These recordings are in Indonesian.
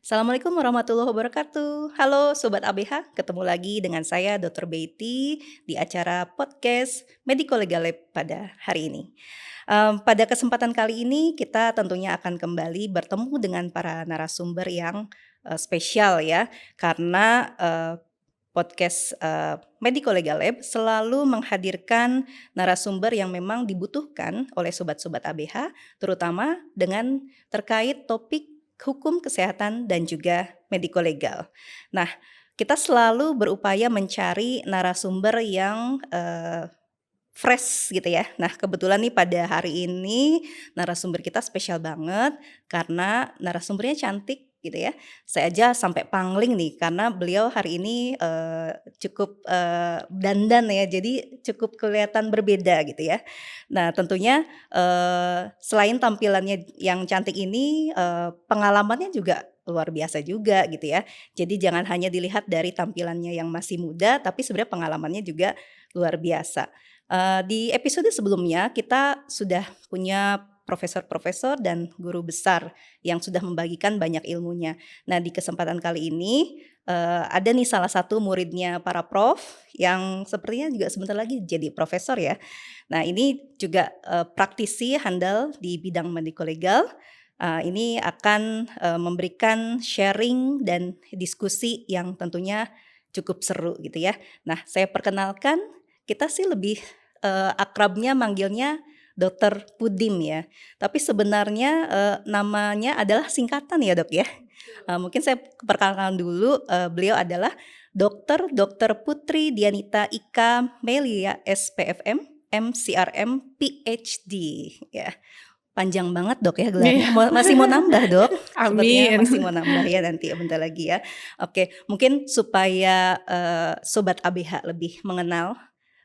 Assalamualaikum warahmatullahi wabarakatuh. Halo Sobat ABH, ketemu lagi dengan saya Dr. Betty di acara podcast Medico Legal Lab pada hari ini. Pada kesempatan kali ini kita tentunya akan kembali bertemu dengan para narasumber yang spesial ya, karena podcast Medico Legal Lab selalu menghadirkan narasumber yang memang dibutuhkan oleh sobat-sobat ABH, terutama dengan terkait topik hukum kesehatan dan juga mediko legal. Nah, kita selalu berupaya mencari narasumber yang fresh gitu ya. Nah, kebetulan nih pada hari ini narasumber kita spesial banget karena narasumbernya cantik gitu ya. Saya aja sampai pangling nih karena beliau hari ini cukup dandan ya, jadi cukup kelihatan berbeda gitu ya. Nah, tentunya selain tampilannya yang cantik ini, pengalamannya juga luar biasa juga gitu ya. Jadi jangan hanya dilihat dari tampilannya yang masih muda, tapi sebenarnya pengalamannya juga luar biasa. Di episode sebelumnya kita sudah punya profesor-profesor dan guru besar yang sudah membagikan banyak ilmunya. Nah, di kesempatan kali ini ada nih salah satu muridnya para prof yang sepertinya juga sebentar lagi jadi profesor ya. Nah, ini juga praktisi handal di bidang mediko legal. Ini akan memberikan sharing dan diskusi yang tentunya cukup seru gitu ya. Nah, saya perkenalkan, kita sih lebih akrabnya manggilnya Dokter Pudim ya. Tapi sebenarnya namanya adalah singkatan ya Dok ya. Mungkin saya perkenalkan dulu, beliau adalah Dokter Putri Dianita Ika Melia SPFM, MCRM, PhD ya. Panjang banget Dok ya gelarnya. Iya, Masih mau nambah Dok? Sepertinya amin. masih mau nambah ya nanti bentar lagi ya. Oke, mungkin supaya Sobat ABH lebih mengenal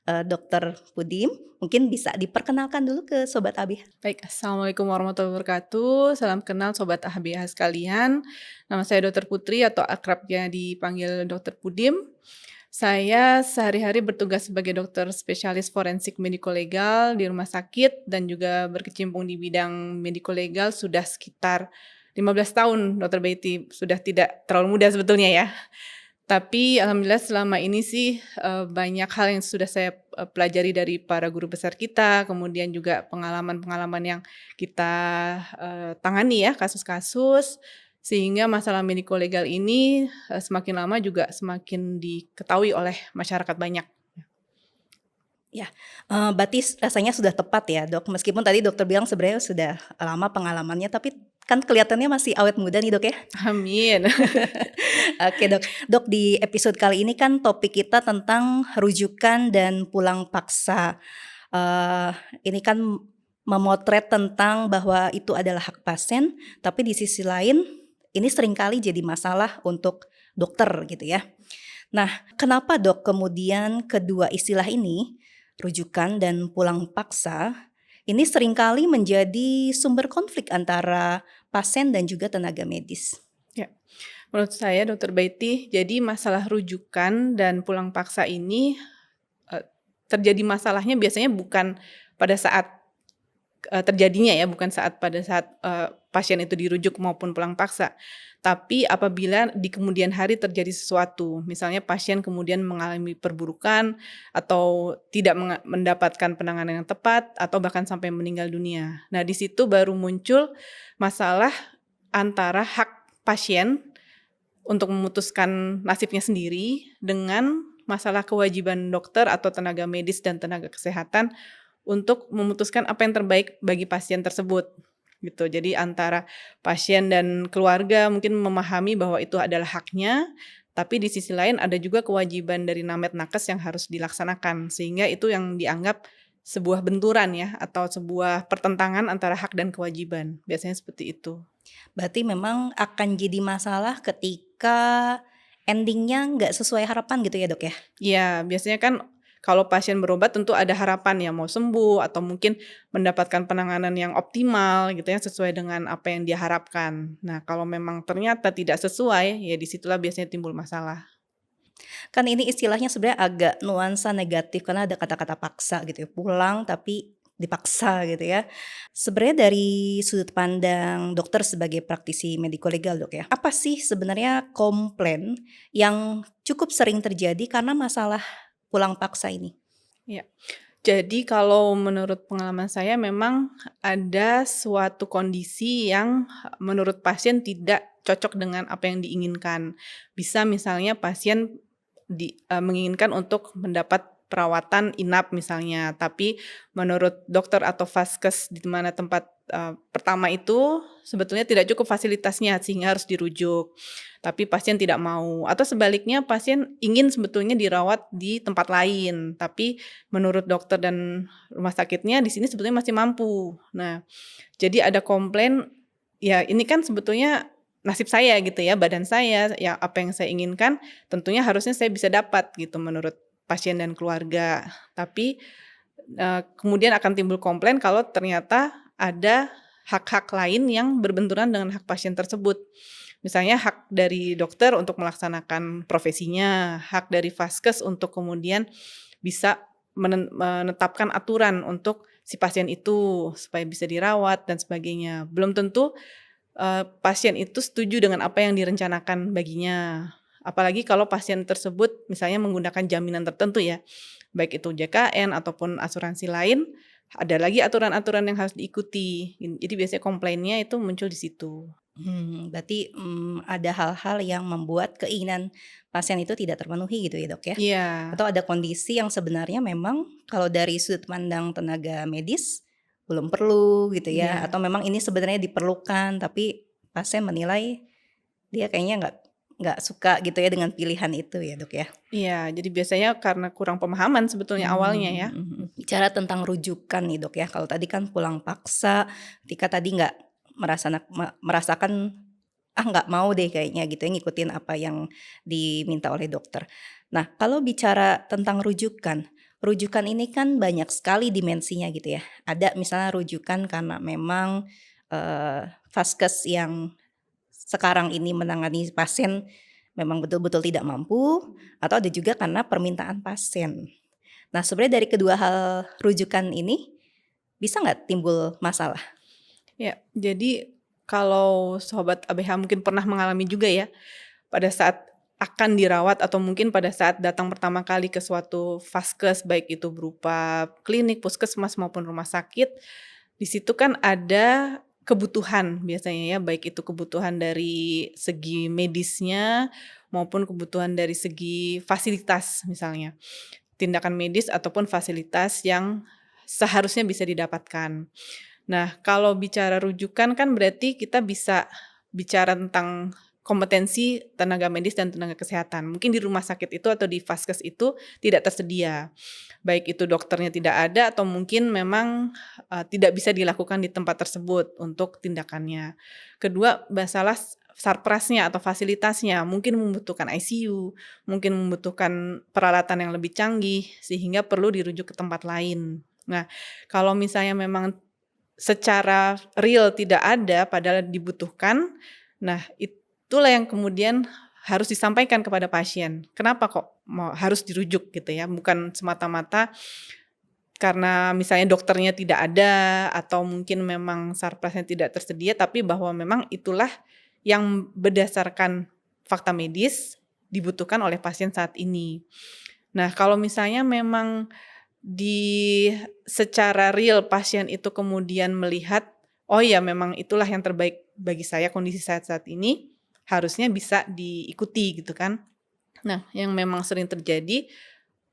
Dokter Pudim, mungkin bisa diperkenalkan dulu ke Sobat ABH. Baik, Assalamualaikum warahmatullahi wabarakatuh. Salam kenal Sobat AHBH sekalian. Nama saya Dr. Putri atau akrabnya dipanggil Dr. Pudim. Saya sehari-hari bertugas sebagai dokter spesialis forensik mediko legal di rumah sakit dan juga berkecimpung di bidang mediko legal sudah sekitar 15 tahun, Dr. Betty. Sudah tidak terlalu muda sebetulnya ya. Tapi alhamdulillah selama ini sih banyak hal yang sudah saya pelajari dari para guru besar kita, kemudian juga pengalaman-pengalaman yang kita tangani ya, kasus-kasus, sehingga masalah mediko legal ini semakin lama juga semakin diketahui oleh masyarakat banyak. Ya, berarti rasanya sudah tepat ya Dok, meskipun tadi dokter bilang sebenarnya sudah lama pengalamannya, tapi kan kelihatannya masih awet muda nih Dok ya. Amin. Oke Dok, Dok di episode kali ini kan topik kita tentang rujukan dan pulang paksa. Ini kan memotret tentang bahwa itu adalah hak pasien, tapi di sisi lain ini seringkali jadi masalah untuk dokter gitu ya. Nah, kenapa Dok kemudian kedua istilah ini, rujukan dan pulang paksa, ini seringkali menjadi sumber konflik antara pasien dan juga tenaga medis? Ya, menurut saya Dr. Betty, jadi masalah rujukan dan pulang paksa ini terjadi masalahnya biasanya bukan pada saat terjadinya ya, bukan pada saat pasien itu dirujuk maupun pulang paksa. Tapi apabila di kemudian hari terjadi sesuatu, misalnya pasien kemudian mengalami perburukan atau tidak mendapatkan penanganan yang tepat atau bahkan sampai meninggal dunia. Nah, di situ baru muncul masalah antara hak pasien untuk memutuskan nasibnya sendiri dengan masalah kewajiban dokter atau tenaga medis dan tenaga kesehatan untuk memutuskan apa yang terbaik bagi pasien tersebut gitu. Jadi antara pasien dan keluarga mungkin memahami bahwa itu adalah haknya, tapi di sisi lain ada juga kewajiban dari Named Nakes yang harus dilaksanakan, sehingga itu yang dianggap sebuah benturan ya, atau sebuah pertentangan antara hak dan kewajiban. Biasanya seperti itu. Berarti memang akan jadi masalah ketika endingnya nggak sesuai harapan gitu ya Dok ya? Iya, biasanya kan kalau pasien berobat tentu ada harapan ya mau sembuh atau mungkin mendapatkan penanganan yang optimal gitu ya sesuai dengan apa yang dia harapkan. Nah, kalau memang ternyata tidak sesuai, ya disitulah biasanya timbul masalah. Kan ini istilahnya sebenarnya agak nuansa negatif karena ada kata-kata paksa gitu ya, pulang tapi dipaksa gitu ya. Sebenarnya dari sudut pandang dokter sebagai praktisi mediko legal Dok ya, apa sih sebenarnya komplain yang cukup sering terjadi karena masalah pulang paksa ini? Ya. Jadi kalau menurut pengalaman saya memang ada suatu kondisi yang menurut pasien tidak cocok dengan apa yang diinginkan. Bisa misalnya pasien menginginkan untuk mendapat perawatan inap misalnya, tapi menurut dokter atau vaskes di mana tempat, pertama itu sebetulnya tidak cukup fasilitasnya sehingga harus dirujuk. Tapi pasien tidak mau atau sebaliknya pasien ingin sebetulnya dirawat di tempat lain, tapi menurut dokter dan rumah sakitnya di sini sebetulnya masih mampu. Nah, jadi ada komplain, ya ini kan sebetulnya nasib saya gitu ya, badan saya, ya apa yang saya inginkan tentunya harusnya saya bisa dapat gitu menurut pasien dan keluarga. Tapi, kemudian akan timbul komplain kalau ternyata ada hak-hak lain yang berbenturan dengan hak pasien tersebut. Misalnya hak dari dokter untuk melaksanakan profesinya, hak dari vaskes untuk kemudian bisa menetapkan aturan untuk si pasien itu supaya bisa dirawat dan sebagainya. Belum tentu, pasien itu setuju dengan apa yang direncanakan baginya. Apalagi kalau pasien tersebut misalnya menggunakan jaminan tertentu ya, baik itu JKN ataupun asuransi lain, ada lagi aturan-aturan yang harus diikuti. Jadi biasanya komplainnya itu muncul di situ. Berarti, ada hal-hal yang membuat keinginan pasien itu tidak terpenuhi gitu ya, Dok, ya? Iya, Atau ada kondisi yang sebenarnya memang kalau dari sudut pandang tenaga medis belum perlu gitu ya, iya. atau memang ini sebenarnya diperlukan tapi pasien menilai dia kayaknya nggak suka gitu ya dengan pilihan itu ya, Dok, ya? Iya, jadi biasanya karena kurang pemahaman sebetulnya awalnya ya. Bicara tentang rujukan nih, Dok, ya, kalau tadi kan pulang paksa ketika tadi nggak merasakan, "Ah, nggak mau deh kayaknya," gitu ya, ngikutin apa yang diminta oleh dokter. Nah, kalau bicara tentang rujukan, rujukan ini kan banyak sekali dimensinya gitu ya. Ada misalnya rujukan karena memang, vaskes yang sekarang ini menangani pasien memang betul-betul tidak mampu, atau ada juga karena permintaan pasien. Nah, sebenarnya dari kedua hal rujukan ini, bisa nggak timbul masalah? Ya, jadi kalau sobat ABH mungkin pernah mengalami juga ya, pada saat akan dirawat atau mungkin pada saat datang pertama kali ke suatu vaskes, baik itu berupa klinik, puskesmas maupun rumah sakit, di situ kan ada kebutuhan biasanya ya, baik itu kebutuhan dari segi medisnya maupun kebutuhan dari segi fasilitas misalnya. Tindakan medis ataupun fasilitas yang seharusnya bisa didapatkan. Nah, kalau bicara rujukan kan berarti kita bisa bicara tentang kompetensi tenaga medis dan tenaga kesehatan. Mungkin di rumah sakit itu atau di vaskes itu tidak tersedia. Baik itu dokternya tidak ada atau mungkin memang, tidak bisa dilakukan di tempat tersebut untuk tindakannya. Kedua, masalah sarprasnya atau fasilitasnya, mungkin membutuhkan ICU, mungkin membutuhkan peralatan yang lebih canggih sehingga perlu dirujuk ke tempat lain. Nah, kalau misalnya memang secara real tidak ada padahal dibutuhkan, nah itulah yang kemudian harus disampaikan kepada pasien. Kenapa kok harus dirujuk gitu ya, bukan semata-mata karena misalnya dokternya tidak ada atau mungkin memang sarprasnya tidak tersedia, tapi bahwa memang itulah yang berdasarkan fakta medis dibutuhkan oleh pasien saat ini. Nah, kalau misalnya memang secara real pasien itu kemudian melihat, "Oh ya memang itulah yang terbaik bagi saya, kondisi saya saat ini," harusnya bisa diikuti gitu kan. Nah, yang memang sering terjadi,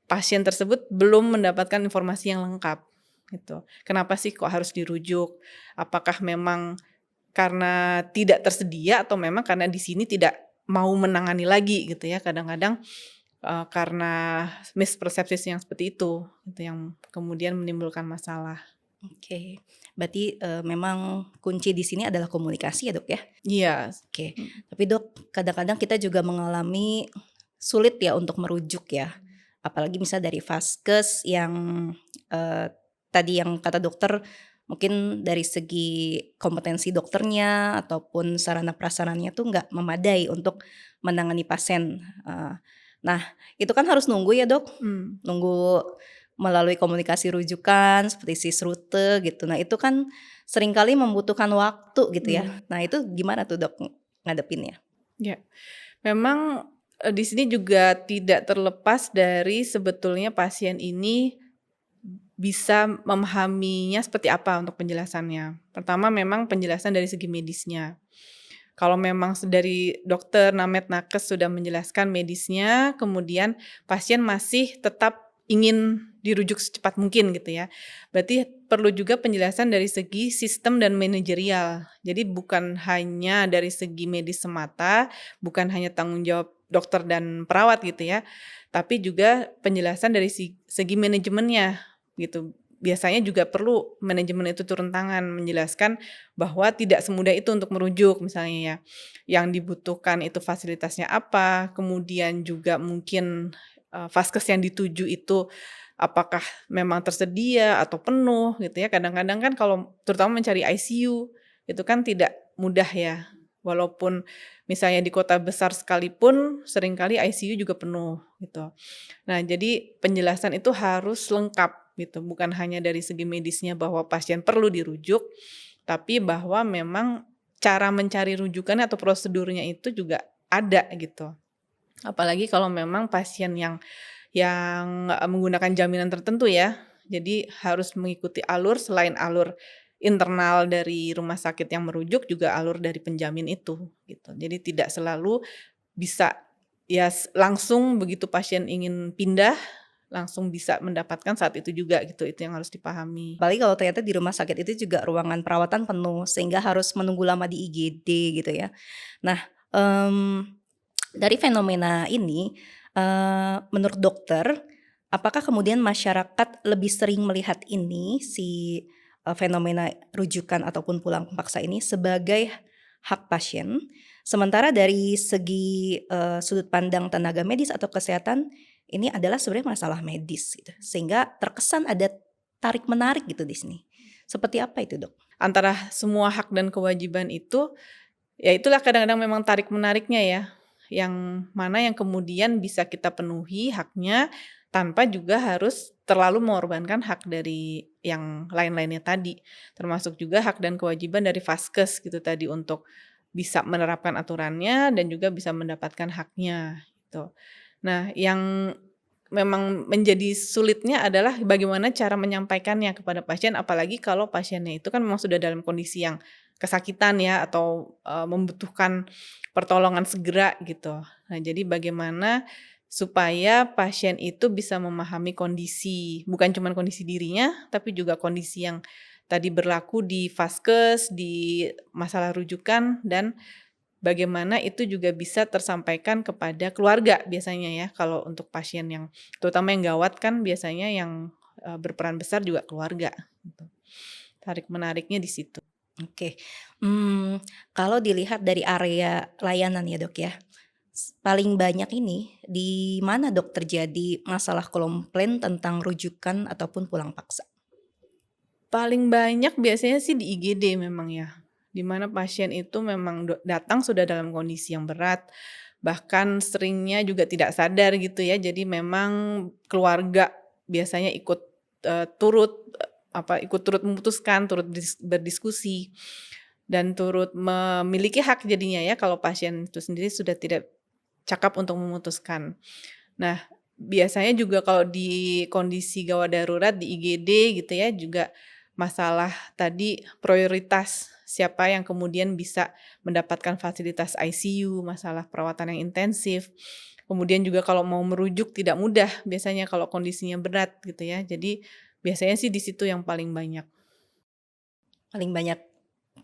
pasien tersebut belum mendapatkan informasi yang lengkap, gitu. Kenapa sih kok harus dirujuk? Apakah memang karena tidak tersedia atau memang karena di sini tidak mau menangani lagi gitu ya, kadang-kadang karena mispersepsi yang seperti itu, gitu yang kemudian menimbulkan masalah. Oke, berarti, memang kunci di sini adalah komunikasi ya, Dok, ya? Iya, Oke, mhm, tapi Dok, kadang-kadang kita juga mengalami sulit ya untuk merujuk ya, apalagi misal dari vaskes yang, eee, tadi yang kata dokter mungkin dari segi kompetensi dokternya ataupun sarana prasarannya tuh nggak memadai untuk menangani pasien, nah itu kan harus nunggu ya Dok, mmm, nunggu melalui komunikasi rujukan seperti Sysrute gitu. Nah, itu kan seringkali membutuhkan waktu gitu ya. Mmm, Nah, itu gimana tuh Dok ngadepinnya? ya. Memang, di sini juga tidak terlepas dari sebetulnya pasien ini bisa memahaminya seperti apa untuk penjelasannya. Pertama memang penjelasan dari segi medisnya. Kalau memang dari dokter, named, nakes sudah menjelaskan medisnya, kemudian pasien masih tetap ingin dirujuk secepat mungkin gitu ya. Berarti perlu juga penjelasan dari segi sistem dan manajerial. Jadi bukan hanya dari segi medis semata, bukan hanya tanggung jawab dokter dan perawat gitu ya, tapi juga penjelasan dari segi manajemennya gitu. Biasanya juga perlu manajemen itu turun tangan menjelaskan bahwa tidak semudah itu untuk merujuk misalnya ya. Yang dibutuhkan itu fasilitasnya apa, kemudian juga mungkin, vaskes yang dituju itu apakah memang tersedia atau penuh gitu ya. Kadang-kadang kan kalau terutama mencari ICU itu kan tidak mudah ya. Walaupun misalnya di kota besar sekalipun seringkali ICU juga penuh gitu. Nah, jadi penjelasan itu harus lengkap gitu, bukan hanya dari segi medisnya bahwa pasien perlu dirujuk, tapi bahwa memang cara mencari rujukan atau prosedurnya itu juga ada gitu. Apalagi kalau memang pasien yang menggunakan jaminan tertentu ya. Jadi harus mengikuti alur selain alur internal dari rumah sakit yang merujuk juga alur dari penjamin itu gitu. Jadi tidak selalu bisa ya langsung begitu pasien ingin pindah, langsung bisa mendapatkan saat itu juga gitu, itu yang harus dipahami. Apalagi kalau ternyata di rumah sakit itu juga ruangan perawatan penuh, sehingga harus menunggu lama di IGD gitu ya. Nah, dari fenomena ini, menurut dokter, apakah kemudian masyarakat lebih sering melihat ini fenomena rujukan ataupun pulang paksa ini sebagai hak pasien, sementara dari segi, sudut pandang tenaga medis atau kesehatan, ini adalah sebenarnya masalah medis gitu, sehingga terkesan ada tarik-menarik gitu di sini. Seperti apa itu, Dok? Antara semua hak dan kewajiban itu, ya itulah kadang-kadang memang tarik-menariknya ya, yang mana yang kemudian bisa kita penuhi haknya, tanpa juga harus terlalu mengorbankan hak dari yang lain-lainnya tadi. Termasuk juga hak dan kewajiban dari vaskes gitu tadi untuk bisa menerapkan aturannya dan juga bisa mendapatkan haknya gitu. Nah, yang memang menjadi sulitnya adalah bagaimana cara menyampaikannya kepada pasien, apalagi kalau pasiennya itu kan memang sudah dalam kondisi yang kesakitan ya atau, membutuhkan pertolongan segera gitu. Nah, jadi bagaimana supaya pasien itu bisa memahami kondisi, bukan cuma kondisi dirinya, tapi juga kondisi yang tadi berlaku di vaskes, di masalah rujukan, dan bagaimana itu juga bisa tersampaikan kepada keluarga biasanya ya, kalau untuk pasien yang terutama yang gawat kan biasanya yang, berperan besar juga keluarga, gitu. Tarik-menariknya di situ. Oke, kalau dilihat dari area layanan ya, Dok, ya, paling banyak ini di mana, Dok, terjadi masalah komplain tentang rujukan ataupun pulang paksa? Paling banyak biasanya sih di IGD memang ya, di mana pasien itu memang datang sudah dalam kondisi yang berat, bahkan seringnya juga tidak sadar gitu ya. Jadi memang keluarga biasanya ikut, ikut turut memutuskan, turut berdiskusi, dan turut memiliki hak jadinya ya kalau pasien itu sendiri sudah tidak cakap untuk memutuskan. Nah, biasanya juga kalau di kondisi gawat darurat di IGD gitu ya, juga masalah tadi prioritas siapa yang kemudian bisa mendapatkan fasilitas ICU, masalah perawatan yang intensif. Kemudian juga kalau mau merujuk tidak mudah biasanya kalau kondisinya berat gitu ya. Jadi biasanya sih di situ yang paling banyak. Paling banyak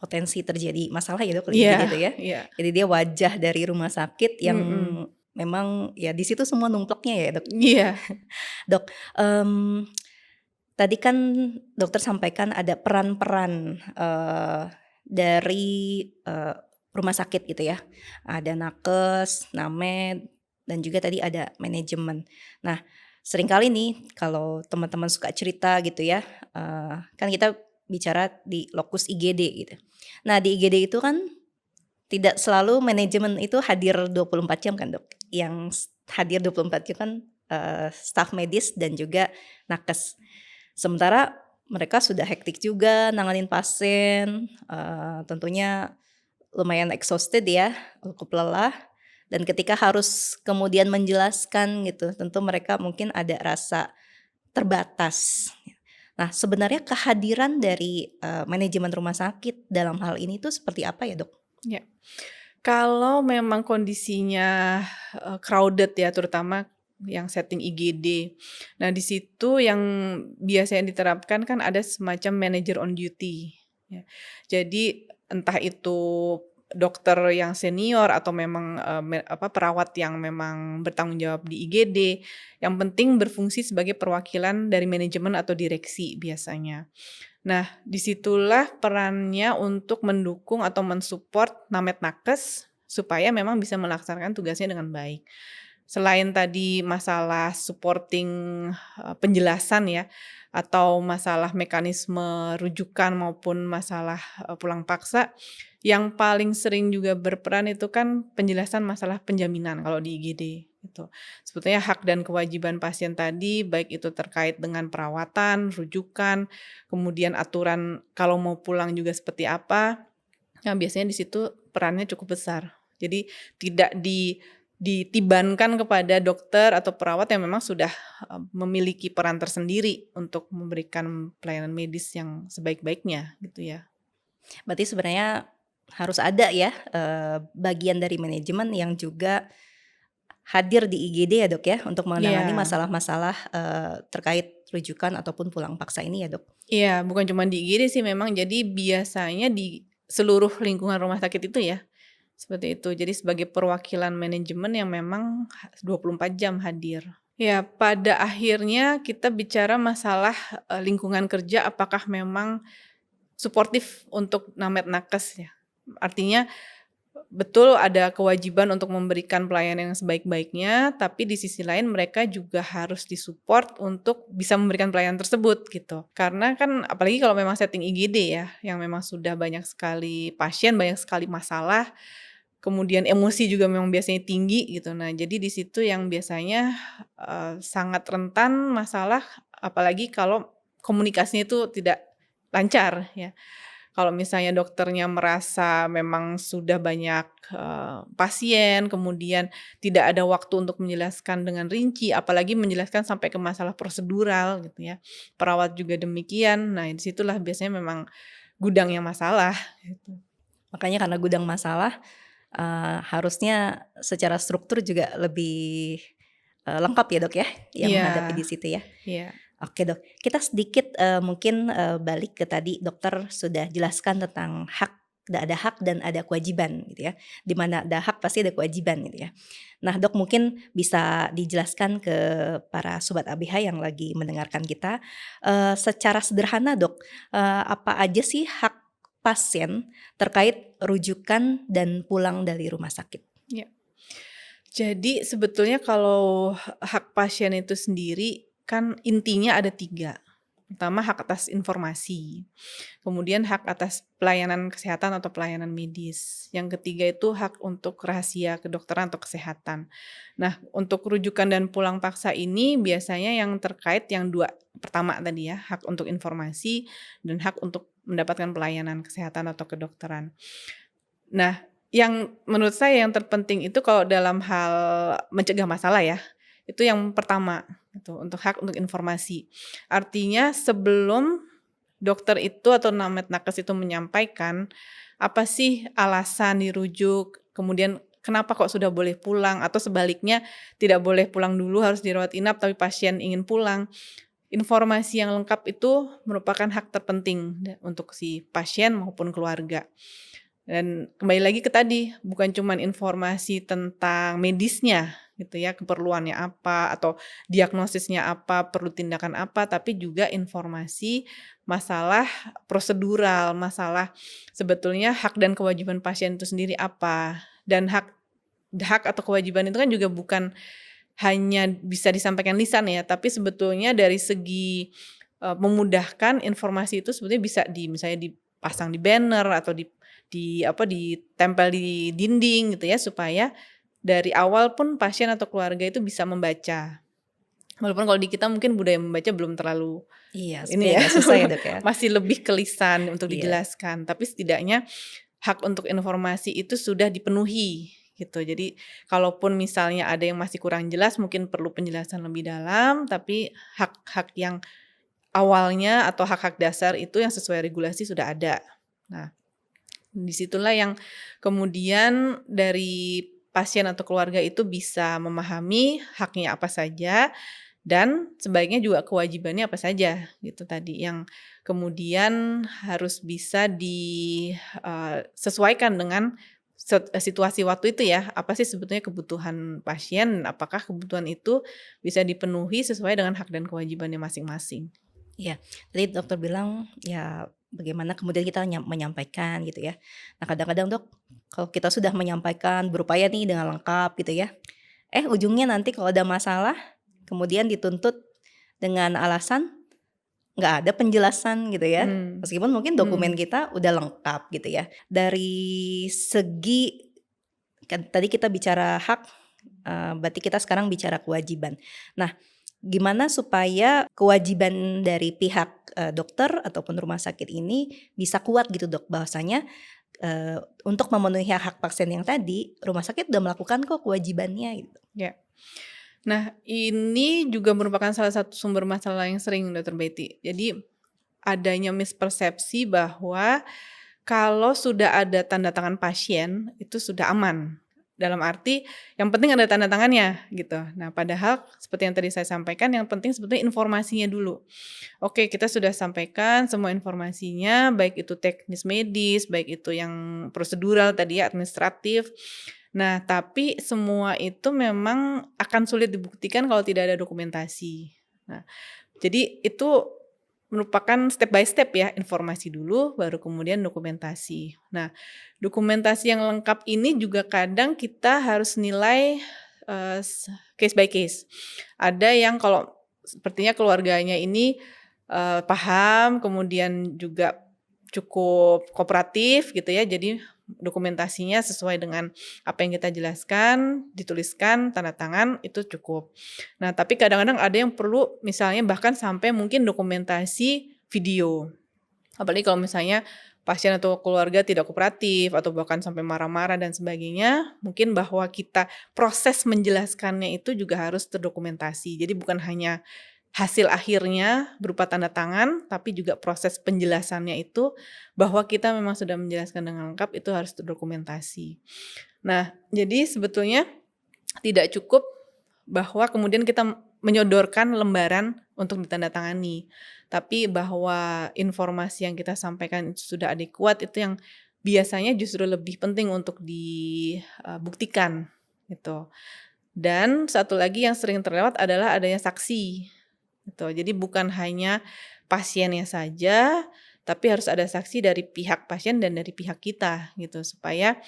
potensi terjadi masalah ya, Dok, kalau Iya, IGD itu ya? iya, Jadi dia wajah dari rumah sakit yang mhm, memang ya di situ semua numpleknya ya, Dok? iya, Dok, tadi kan dokter sampaikan ada peran-peran, dari, rumah sakit gitu ya. Ada nakes, named, dan juga tadi ada manajemen. Nah, seringkali nih kalau teman-teman suka cerita gitu ya, kan kita bicara di lokus IGD gitu. Nah, di IGD itu kan tidak selalu manajemen itu hadir 24 jam kan, Dok? Yang hadir 24 jam kan staf medis dan juga nakes. Sementara mereka sudah hektik juga nanganin pasien, tentunya lumayan exhausted ya, cukup lelah, dan ketika harus kemudian menjelaskan gitu, tentu mereka mungkin ada rasa terbatas. Nah, sebenarnya kehadiran dari, manajemen rumah sakit dalam hal ini tuh seperti apa ya, Dok? Ya. Kalau memang kondisinya, crowded ya, terutama yang setting IGD. Nah, di situ yang biasanya diterapkan kan ada semacam manager on duty, ya. Jadi entah itu dokter yang senior atau memang, perawat yang memang bertanggung jawab di IGD, yang penting berfungsi sebagai perwakilan dari manajemen atau direksi biasanya. Nah, disitulah perannya untuk mendukung atau mensupport Named Nakes, supaya memang bisa melaksanakan tugasnya dengan baik. Selain tadi masalah supporting, penjelasan ya, atau masalah mekanisme rujukan maupun masalah, pulang paksa, yang paling sering juga berperan itu kan penjelasan masalah penjaminan kalau di IGD, gitu. Sebetulnya hak dan kewajiban pasien tadi, baik itu terkait dengan perawatan, rujukan, kemudian aturan kalau mau pulang juga seperti apa, nah biasanya di situ perannya cukup besar. Jadi tidak ditibankan kepada dokter atau perawat yang memang sudah, memiliki peran tersendiri untuk memberikan pelayanan medis yang sebaik-baiknya, gitu ya. Berarti sebenarnya harus ada ya, bagian dari manajemen yang juga hadir di IGD ya, Dok, ya, untuk menangani Iya. masalah-masalah, terkait rujukan ataupun pulang paksa ini ya, Dok? Iya, bukan cuma di IGD sih memang, jadi biasanya di seluruh lingkungan rumah sakit itu ya, seperti itu. Jadi sebagai perwakilan manajemen yang memang 24 jam hadir. Ya, pada akhirnya kita bicara masalah, lingkungan kerja apakah memang suportif untuk Named Nakes ya. Artinya betul ada kewajiban untuk memberikan pelayanan yang sebaik-baiknya, tapi di sisi lain mereka juga harus disupport untuk bisa memberikan pelayanan tersebut gitu. Karena kan apalagi kalau memang setting IGD ya, yang memang sudah banyak sekali pasien, banyak sekali masalah, kemudian emosi juga memang biasanya tinggi gitu. Nah, jadi di situ yang biasanya, sangat rentan masalah apalagi kalau komunikasinya itu tidak lancar ya. Kalau misalnya dokternya merasa memang sudah banyak, pasien, kemudian tidak ada waktu untuk menjelaskan dengan rinci, apalagi menjelaskan sampai ke masalah prosedural gitu ya. Perawat juga demikian. Nah, di situlah biasanya memang gudangnya masalah gitu. Makanya karena gudang masalah, harusnya secara struktur juga lebih, lengkap ya, Dok, ya, yang Iya, menghadapi di situ ya? iya, Oke, Dok, kita sedikit, mungkin, balik ke tadi dokter sudah jelaskan tentang hak, ada hak dan ada kewajiban gitu ya, di mana ada hak pasti ada kewajiban gitu ya. Nah, Dok, mungkin bisa dijelaskan ke para sobat ABH yang lagi mendengarkan kita, secara sederhana, Dok, apa aja sih hak pasien terkait rujukan dan pulang dari rumah sakit? iya. Jadi sebetulnya kalau hak pasien itu sendiri kan intinya ada 3. Pertama hak atas informasi, kemudian hak atas pelayanan kesehatan atau pelayanan medis. Yang ketiga itu hak untuk rahasia kedokteran atau kesehatan. Nah, untuk rujukan dan pulang paksa ini biasanya yang terkait yang 2 pertama tadi ya, hak untuk informasi dan hak untuk mendapatkan pelayanan kesehatan atau kedokteran. Nah, yang menurut saya yang terpenting itu kalau dalam hal mencegah masalah ya, itu yang pertama gitu, untuk hak untuk informasi. Artinya sebelum dokter itu atau Named Nakes itu menyampaikan, apa sih alasan dirujuk, kemudian kenapa kok sudah boleh pulang atau sebaliknya tidak boleh pulang dulu harus dirawat inap tapi pasien ingin pulang. Informasi yang lengkap itu merupakan hak terpenting untuk si pasien maupun keluarga. Dan kembali lagi ke tadi, bukan cuman informasi tentang medisnya gitu ya, keperluannya apa atau diagnosisnya apa, perlu tindakan apa, tapi juga informasi masalah prosedural, masalah sebetulnya hak dan kewajiban pasien itu sendiri apa. Dan hak atau kewajiban itu kan juga bukan hanya bisa disampaikan lisan ya, tapi sebetulnya dari segi, memudahkan informasi itu sebetulnya bisa misalnya dipasang di banner atau ditempel di dinding gitu ya, supaya dari awal pun pasien atau keluarga itu bisa membaca. Walaupun kalau di kita mungkin budaya membaca belum terlalu Iya, ini sepertinya ya, agak susah ya, Dok, ya? masih lebih ke lisan untuk Iya. dijelaskan, tapi setidaknya hak untuk informasi itu sudah dipenuhi gitu. Jadi kalaupun misalnya ada yang masih kurang jelas mungkin perlu penjelasan lebih dalam, tapi hak-hak yang awalnya atau hak-hak dasar itu yang sesuai regulasi sudah ada. Nah, disitulah yang kemudian dari pasien atau keluarga itu bisa memahami haknya apa saja dan sebaiknya juga kewajibannya apa saja gitu tadi yang kemudian harus bisa disesuaikan dengan situasi waktu itu ya. Apa sih sebetulnya kebutuhan pasien, apakah kebutuhan itu bisa dipenuhi sesuai dengan hak dan kewajibannya masing-masing. Iya, tadi dokter bilang, ya bagaimana kemudian kita menyampaikan gitu ya. Nah kadang-kadang Dok, kalau kita sudah menyampaikan, berupaya nih dengan lengkap gitu ya, ujungnya nanti kalau ada masalah, kemudian dituntut dengan alasan nggak ada penjelasan gitu ya. Mmm, Meskipun mungkin dokumen mhm, kita udah lengkap gitu ya. Dari segi kan tadi kita bicara hak, berarti kita sekarang bicara kewajiban. Nah, gimana supaya kewajiban dari pihak, dokter ataupun rumah sakit ini bisa kuat gitu Dok, bahwasanya, untuk memenuhi hak pasien yang tadi, rumah sakit udah melakukan kok kewajibannya gitu. ya. Nah, ini juga merupakan salah satu sumber masalah yang sering Dokter Betty. Jadi, adanya mispersepsi bahwa kalau sudah ada tanda tangan pasien, itu sudah aman. Dalam arti, yang penting ada tanda tangannya, gitu. Nah, padahal seperti yang tadi saya sampaikan, yang penting sebetulnya informasinya dulu. Oke, kita sudah sampaikan semua informasinya, baik itu teknis medis, baik itu yang prosedural tadi ya, administratif. Nah, tapi semua itu memang akan sulit dibuktikan kalau tidak ada dokumentasi. Nah, jadi itu merupakan step by step ya, informasi dulu baru kemudian dokumentasi. Nah, dokumentasi yang lengkap ini juga kadang kita harus nilai, case by case. Ada yang kalau sepertinya keluarganya ini, paham kemudian juga cukup kooperatif gitu ya, jadi dokumentasinya sesuai dengan apa yang kita jelaskan, dituliskan, tanda tangan, itu cukup. Nah, tapi kadang-kadang ada yang perlu misalnya bahkan sampai mungkin dokumentasi video. Apalagi kalau misalnya pasien atau keluarga tidak kooperatif atau bahkan sampai marah-marah dan sebagainya, mungkin bahwa kita proses menjelaskannya itu juga harus terdokumentasi. Jadi bukan hanya hasil akhirnya berupa tanda tangan, tapi juga proses penjelasannya itu bahwa kita memang sudah menjelaskan dengan lengkap itu harus terdokumentasi. Nah, jadi sebetulnya tidak cukup bahwa kemudian kita menyodorkan lembaran untuk ditandatangani, tapi bahwa informasi yang kita sampaikan itu sudah adekuat itu yang biasanya justru lebih penting untuk dibuktikan gitu. Dan satu lagi yang sering terlewat adalah adanya saksi gitu. Jadi bukan hanya pasiennya saja, tapi harus ada saksi dari pihak pasien dan dari pihak kita gitu supaya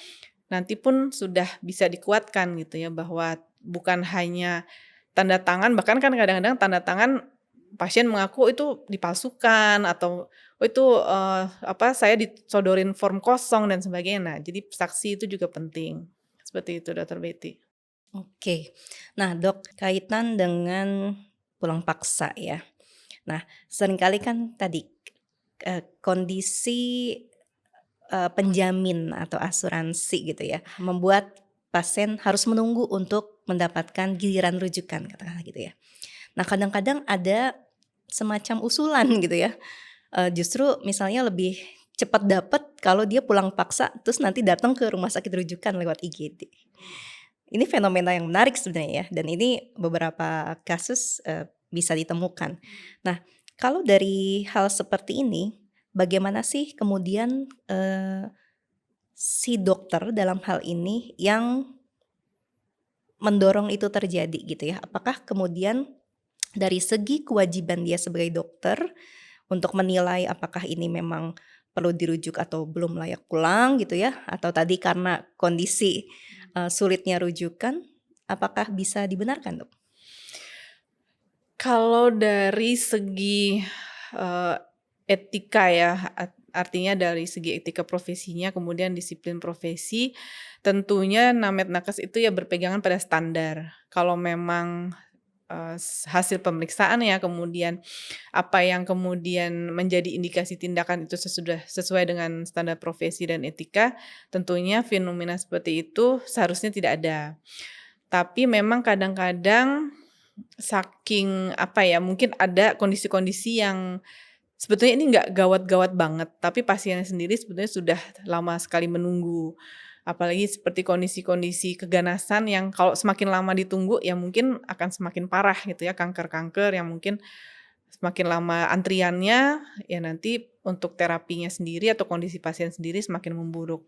nanti pun sudah bisa dikuatkan gitu ya bahwa bukan hanya tanda tangan, bahkan kan kadang-kadang tanda tangan pasien mengaku itu dipalsukan atau, oh itu, saya disodorin form kosong dan sebagainya. Nah, jadi saksi itu juga penting. Seperti itu Dokter Betty. Oke. Nah Dok, kaitan dengan pulang paksa ya. Nah, seringkali kan tadi, kondisi, penjamin atau asuransi gitu ya, membuat pasien harus menunggu untuk mendapatkan giliran rujukan katakanlah gitu ya. Nah kadang-kadang ada semacam usulan gitu ya, justru misalnya lebih cepat dapat kalau dia pulang paksa terus nanti datang ke rumah sakit rujukan lewat IGD. Ini fenomena yang menarik sebenarnya ya dan ini beberapa kasus, bisa ditemukan. Nah, kalau dari hal seperti ini, bagaimana sih kemudian, si dokter dalam hal ini yang mendorong itu terjadi gitu ya? Apakah kemudian dari segi kewajiban dia sebagai dokter untuk menilai apakah ini memang perlu dirujuk atau belum layak pulang gitu ya, atau tadi karena kondisi, sulitnya rujukan, apakah bisa dibenarkan, Dok? Kalau dari segi, eee, etika ya, artinya dari segi etika profesinya, kemudian disiplin profesi, tentunya Named Nakes itu ya berpegangan pada standar. Kalau memang hasil pemeriksaannya, kemudian apa yang kemudian menjadi indikasi tindakan itu sudah sesuai dengan standar profesi dan etika, tentunya fenomena seperti itu seharusnya tidak ada. Tapi memang kadang-kadang saking apa ya, mungkin ada kondisi-kondisi yang sebetulnya ini nggak gawat-gawat banget, tapi pasiennya sendiri sebetulnya sudah lama sekali menunggu. Apalagi seperti kondisi-kondisi keganasan yang kalau semakin lama ditunggu ya mungkin akan semakin parah gitu ya, kanker-kanker yang mungkin semakin lama antriannya, ya nanti untuk terapinya sendiri atau kondisi pasien sendiri semakin memburuk.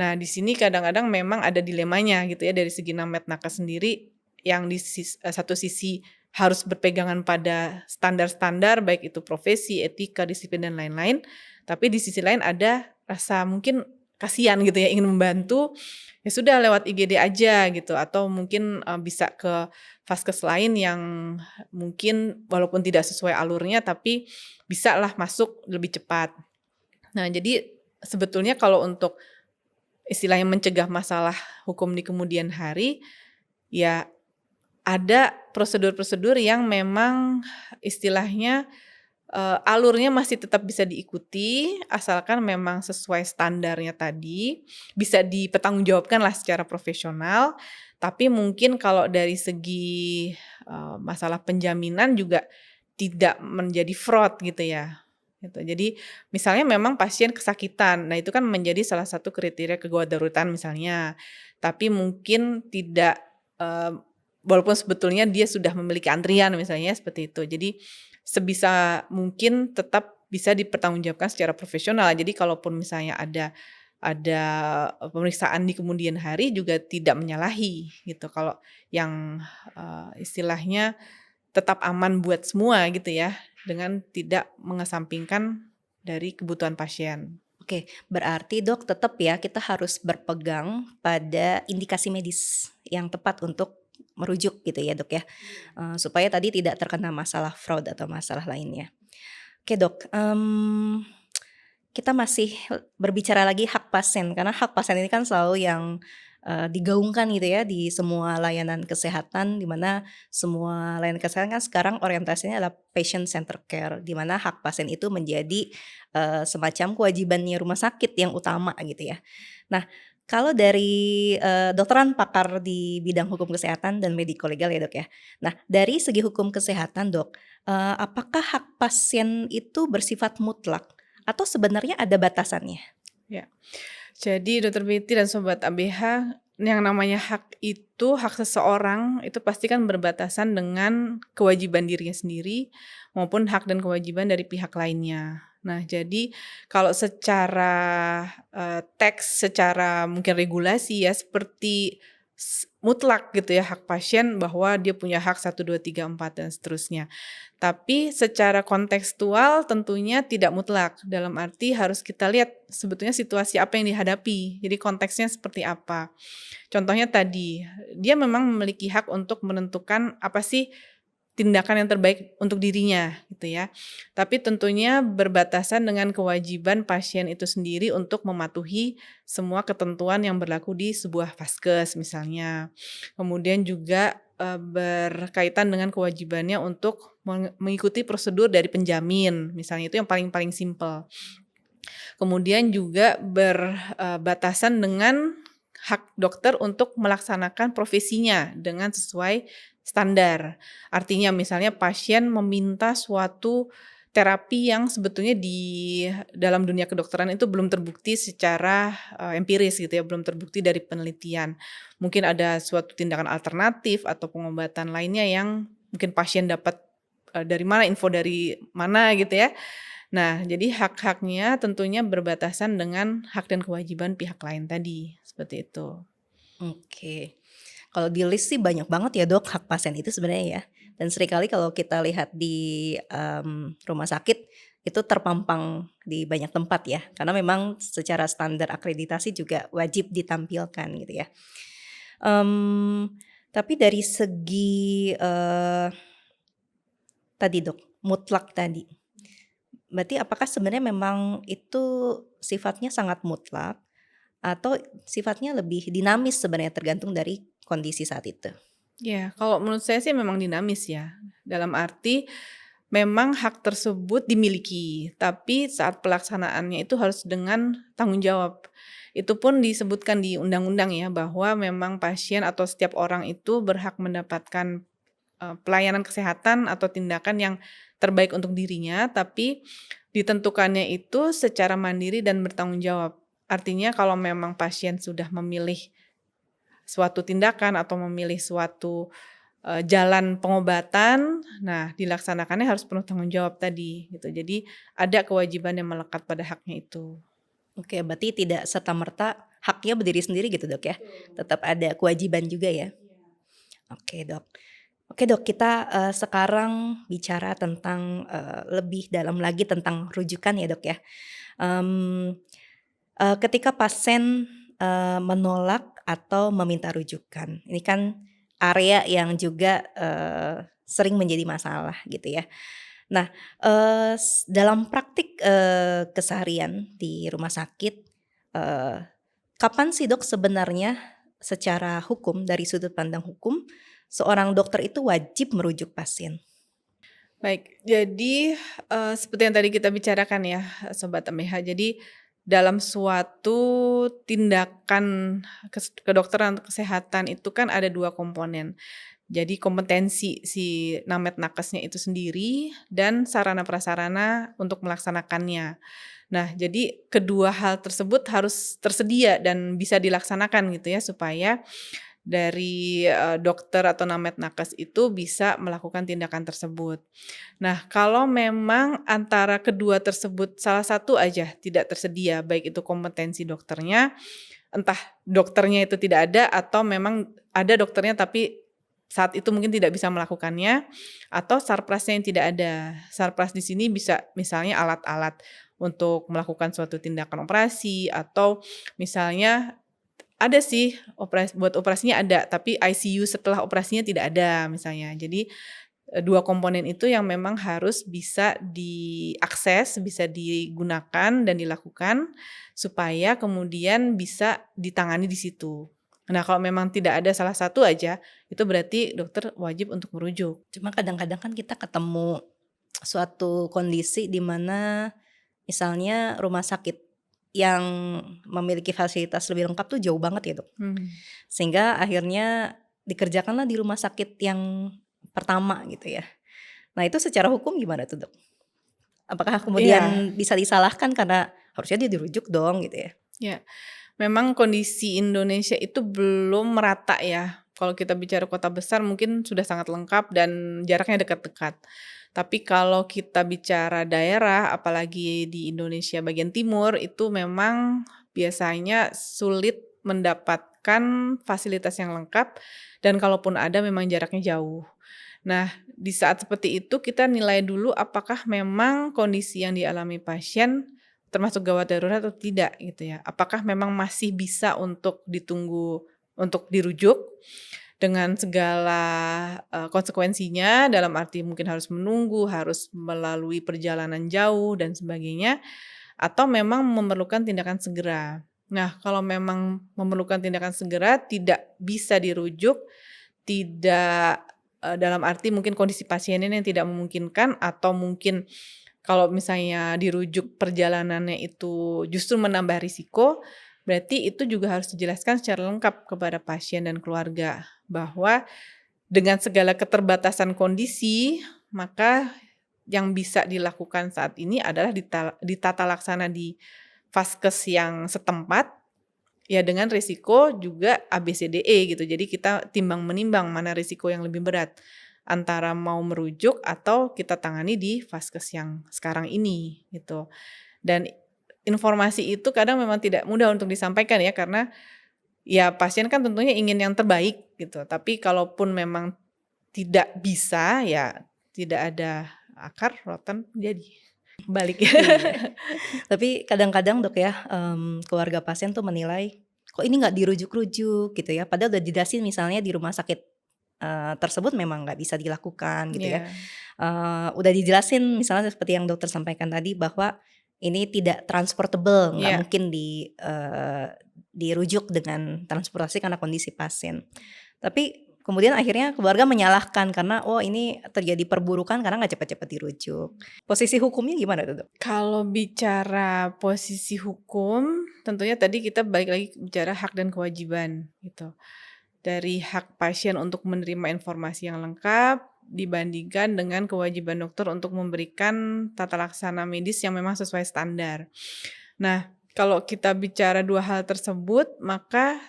Nah, di sini kadang-kadang memang ada dilemanya gitu ya dari segi Named-Nakes sendiri yang satu sisi harus berpegangan pada standar-standar baik itu profesi, etika, disiplin dan lain-lain, tapi di sisi lain ada rasa mungkin kasihan gitu ya ingin membantu, ya sudah lewat IGD aja gitu atau mungkin, bisa ke vaskes lain yang mungkin walaupun tidak sesuai alurnya tapi bisalah masuk lebih cepat. Nah, jadi sebetulnya kalau untuk istilahnya mencegah masalah hukum di kemudian hari, ya ada prosedur-prosedur yang memang istilahnya, alurnya masih tetap bisa diikuti, asalkan memang sesuai standarnya tadi, bisa dipertanggungjawabkanlah secara profesional. Tapi mungkin kalau dari segi, masalah penjaminan juga tidak menjadi fraud gitu ya, gitu. Jadi misalnya memang pasien kesakitan, nah itu kan menjadi salah satu kriteria kegawat daruratan misalnya, tapi mungkin tidak, walaupun sebetulnya dia sudah memiliki antrian misalnya seperti itu. Jadi sebisa mungkin tetap bisa dipertanggungjawabkan secara profesional. Jadi kalaupun misalnya ada pemeriksaan di kemudian hari juga tidak menyalahi gitu. Kalau yang, istilahnya tetap aman buat semua gitu ya, dengan tidak mengesampingkan dari kebutuhan pasien. Oke, berarti Dok tetap ya kita harus berpegang pada indikasi medis yang tepat untuk merujuk gitu ya Dok ya, supaya tadi tidak terkena masalah fraud atau masalah lainnya. Oke Dok, kita masih berbicara lagi hak pasien, karena hak pasien ini kan selalu yang, digaungkan gitu ya di semua layanan kesehatan, di mana semua layanan kesehatan kan sekarang orientasinya adalah patient center care, di mana hak pasien itu menjadi, semacam kewajibannya rumah sakit yang utama gitu ya. Nah, kalau dari, dokteran pakar di bidang hukum kesehatan dan mediko legal ya Dok ya. Nah, dari segi hukum kesehatan Dok, apakah hak pasien itu bersifat mutlak? Atau sebenarnya ada batasannya? Ya. Jadi Dokter Betty dan Sobat ABH, yang namanya hak itu, hak seseorang itu pasti kan berbatasan dengan kewajiban dirinya sendiri maupun hak dan kewajiban dari pihak lainnya. Nah, jadi kalau secara, teks, secara mungkin regulasi ya seperti mutlak gitu ya hak pasien bahwa dia punya hak 1, 2, 3, 4 dan seterusnya. Tapi secara kontekstual tentunya tidak mutlak, dalam arti harus kita lihat sebetulnya situasi apa yang dihadapi, jadi konteksnya seperti apa. Contohnya tadi, dia memang memiliki hak untuk menentukan apa sih tindakan yang terbaik untuk dirinya gitu ya. Tapi tentunya berbatasan dengan kewajiban pasien itu sendiri untuk mematuhi semua ketentuan yang berlaku di sebuah vaskes misalnya. Kemudian juga, berkaitan dengan kewajibannya untuk mengikuti prosedur dari penjamin, misalnya itu yang paling simpel. Kemudian juga berbatasan dengan hak dokter untuk melaksanakan profesinya dengan sesuai standar. Artinya misalnya pasien meminta suatu terapi yang sebetulnya di dalam dunia kedokteran itu belum terbukti secara, empiris gitu ya, belum terbukti dari penelitian. Mungkin ada suatu tindakan alternatif atau pengobatan lainnya yang mungkin pasien dapat, dari mana, info dari mana gitu ya. Nah, jadi hak-haknya tentunya berbatasan dengan hak dan kewajiban pihak lain tadi, seperti itu. Oke. Kalau di-list sih banyak banget ya Dok hak pasien itu sebenarnya ya. Dan seringkali kalau kita lihat di, rumah sakit itu terpampang di banyak tempat ya. Karena memang secara standar akreditasi juga wajib ditampilkan gitu ya. Tapi dari segi, tadi Dok, mutlak tadi. Berarti apakah sebenarnya memang itu sifatnya sangat mutlak atau sifatnya lebih dinamis sebenarnya tergantung dari kondisi saat itu? Ya, kalau menurut saya sih memang dinamis ya. Dalam arti memang hak tersebut dimiliki, tapi saat pelaksanaannya itu harus dengan tanggung jawab. Itu pun disebutkan di undang-undang ya, bahwa memang pasien atau setiap orang itu berhak mendapatkan pelayanan kesehatan atau tindakan yang terbaik untuk dirinya, tapi ditentukannya itu secara mandiri dan bertanggung jawab. Artinya kalau memang pasien sudah memilih suatu tindakan atau memilih suatu jalan pengobatan, nah dilaksanakannya harus penuh tanggung jawab tadi gitu. Jadi ada kewajiban yang melekat pada haknya itu. Oke, berarti tidak serta-merta haknya berdiri sendiri gitu, Dok, ya? Tetap ada kewajiban juga ya? Oke, Dok. Oke, Dok, kita, sekarang bicara tentang, lebih dalam lagi tentang rujukan ya, Dok, ya. Mmm, ketika pasien, menolak atau meminta rujukan, ini kan area yang juga, sering menjadi masalah gitu ya. Nah, dalam praktik, keseharian di rumah sakit, eee, kapan sih, Dok, sebenarnya secara hukum, dari sudut pandang hukum, seorang dokter itu wajib merujuk pasien? Baik, jadi, seperti yang tadi kita bicarakan ya, Sobat MBH. Jadi dalam suatu tindakan kedokteran atau kesehatan itu kan ada 2 komponen. Jadi kompetensi si namet nakesnya itu sendiri dan sarana prasarana untuk melaksanakannya. Nah, jadi kedua hal tersebut harus tersedia dan bisa dilaksanakan gitu ya, supaya dari, dokter atau namet nakes itu bisa melakukan tindakan tersebut. Nah, kalau memang antara kedua tersebut salah satu aja tidak tersedia, baik itu kompetensi dokternya, entah dokternya itu tidak ada atau memang ada dokternya tapi saat itu mungkin tidak bisa melakukannya, atau sarprasnya yang tidak ada. Sarpras di sini bisa misalnya alat-alat untuk melakukan suatu tindakan operasi, atau misalnya ada sih buat operasinya ada, tapi ICU setelah operasinya tidak ada misalnya. Jadi 2 komponen itu yang memang harus bisa diakses, bisa digunakan dan dilakukan, supaya kemudian bisa ditangani di situ. Nah, kalau memang tidak ada salah satu aja, itu berarti dokter wajib untuk merujuk. Cuma kadang-kadang kan kita ketemu suatu kondisi di mana misalnya rumah sakit yang memiliki fasilitas lebih lengkap tuh jauh banget ya, Dok. Mhm. Sehingga akhirnya dikerjakanlah di rumah sakit yang pertama gitu ya. Nah, itu secara hukum gimana tuh, Dok? Apakah Iya, kemudian bisa disalahkan karena harusnya dia dirujuk dong gitu ya? iya. Memang kondisi Indonesia itu belum merata ya. Kalau kita bicara kota besar mungkin sudah sangat lengkap dan jaraknya dekat-dekat. Tapi kalau kita bicara daerah, apalagi di Indonesia bagian timur, itu memang biasanya sulit mendapatkan fasilitas yang lengkap dan kalaupun ada memang jaraknya jauh. Nah, di saat seperti itu kita nilai dulu apakah memang kondisi yang dialami pasien termasuk gawat darurat atau tidak gitu ya. Apakah memang masih bisa untuk ditunggu untuk dirujuk dengan segala, konsekuensinya dalam arti mungkin harus menunggu, harus melalui perjalanan jauh dan sebagainya, atau memang memerlukan tindakan segera. Nah, kalau memang memerlukan tindakan segera tidak bisa dirujuk, tidak, dalam arti mungkin kondisi pasiennya yang tidak memungkinkan atau mungkin kalau misalnya dirujuk perjalanannya itu justru menambah risiko, berarti itu juga harus dijelaskan secara lengkap kepada pasien dan keluarga, bahwa dengan segala keterbatasan kondisi, maka yang bisa dilakukan saat ini adalah ditata laksana di vaskes yang setempat, ya dengan risiko juga ABCDE gitu. Jadi kita timbang-menimbang mana risiko yang lebih berat, antara mau merujuk atau kita tangani di vaskes yang sekarang ini gitu. Dan informasi itu kadang memang tidak mudah untuk disampaikan ya, karena ya pasien kan tentunya ingin yang terbaik gitu. Tapi kalaupun memang tidak bisa, ya tidak ada akar rotan jadi. Balik ya. Iya, tapi kadang-kadang, Dok, ya, keluarga pasien tuh menilai, kok ini nggak dirujuk-rujuk gitu ya, padahal udah dijelasin misalnya di rumah sakit, tersebut memang nggak bisa dilakukan gitu ya. Iya, Udah dijelasin misalnya seperti yang dokter sampaikan tadi bahwa ini tidak transportable, nggak iya. mungkin dirujuk dengan transportasi karena kondisi pasien. Tapi Kemudian akhirnya keluarga menyalahkan karena, "Oh ini terjadi perburukan karena nggak cepet-cepet dirujuk." Posisi hukumnya gimana tuh, Dok? Kalau bicara posisi hukum, tentunya tadi kita balik lagi bicara hak dan kewajiban gitu. Dari hak pasien untuk menerima informasi yang lengkap dibandingkan dengan kewajiban dokter untuk memberikan tata laksana medis yang memang sesuai standar. Nah, kalau kita bicara dua hal tersebut, maka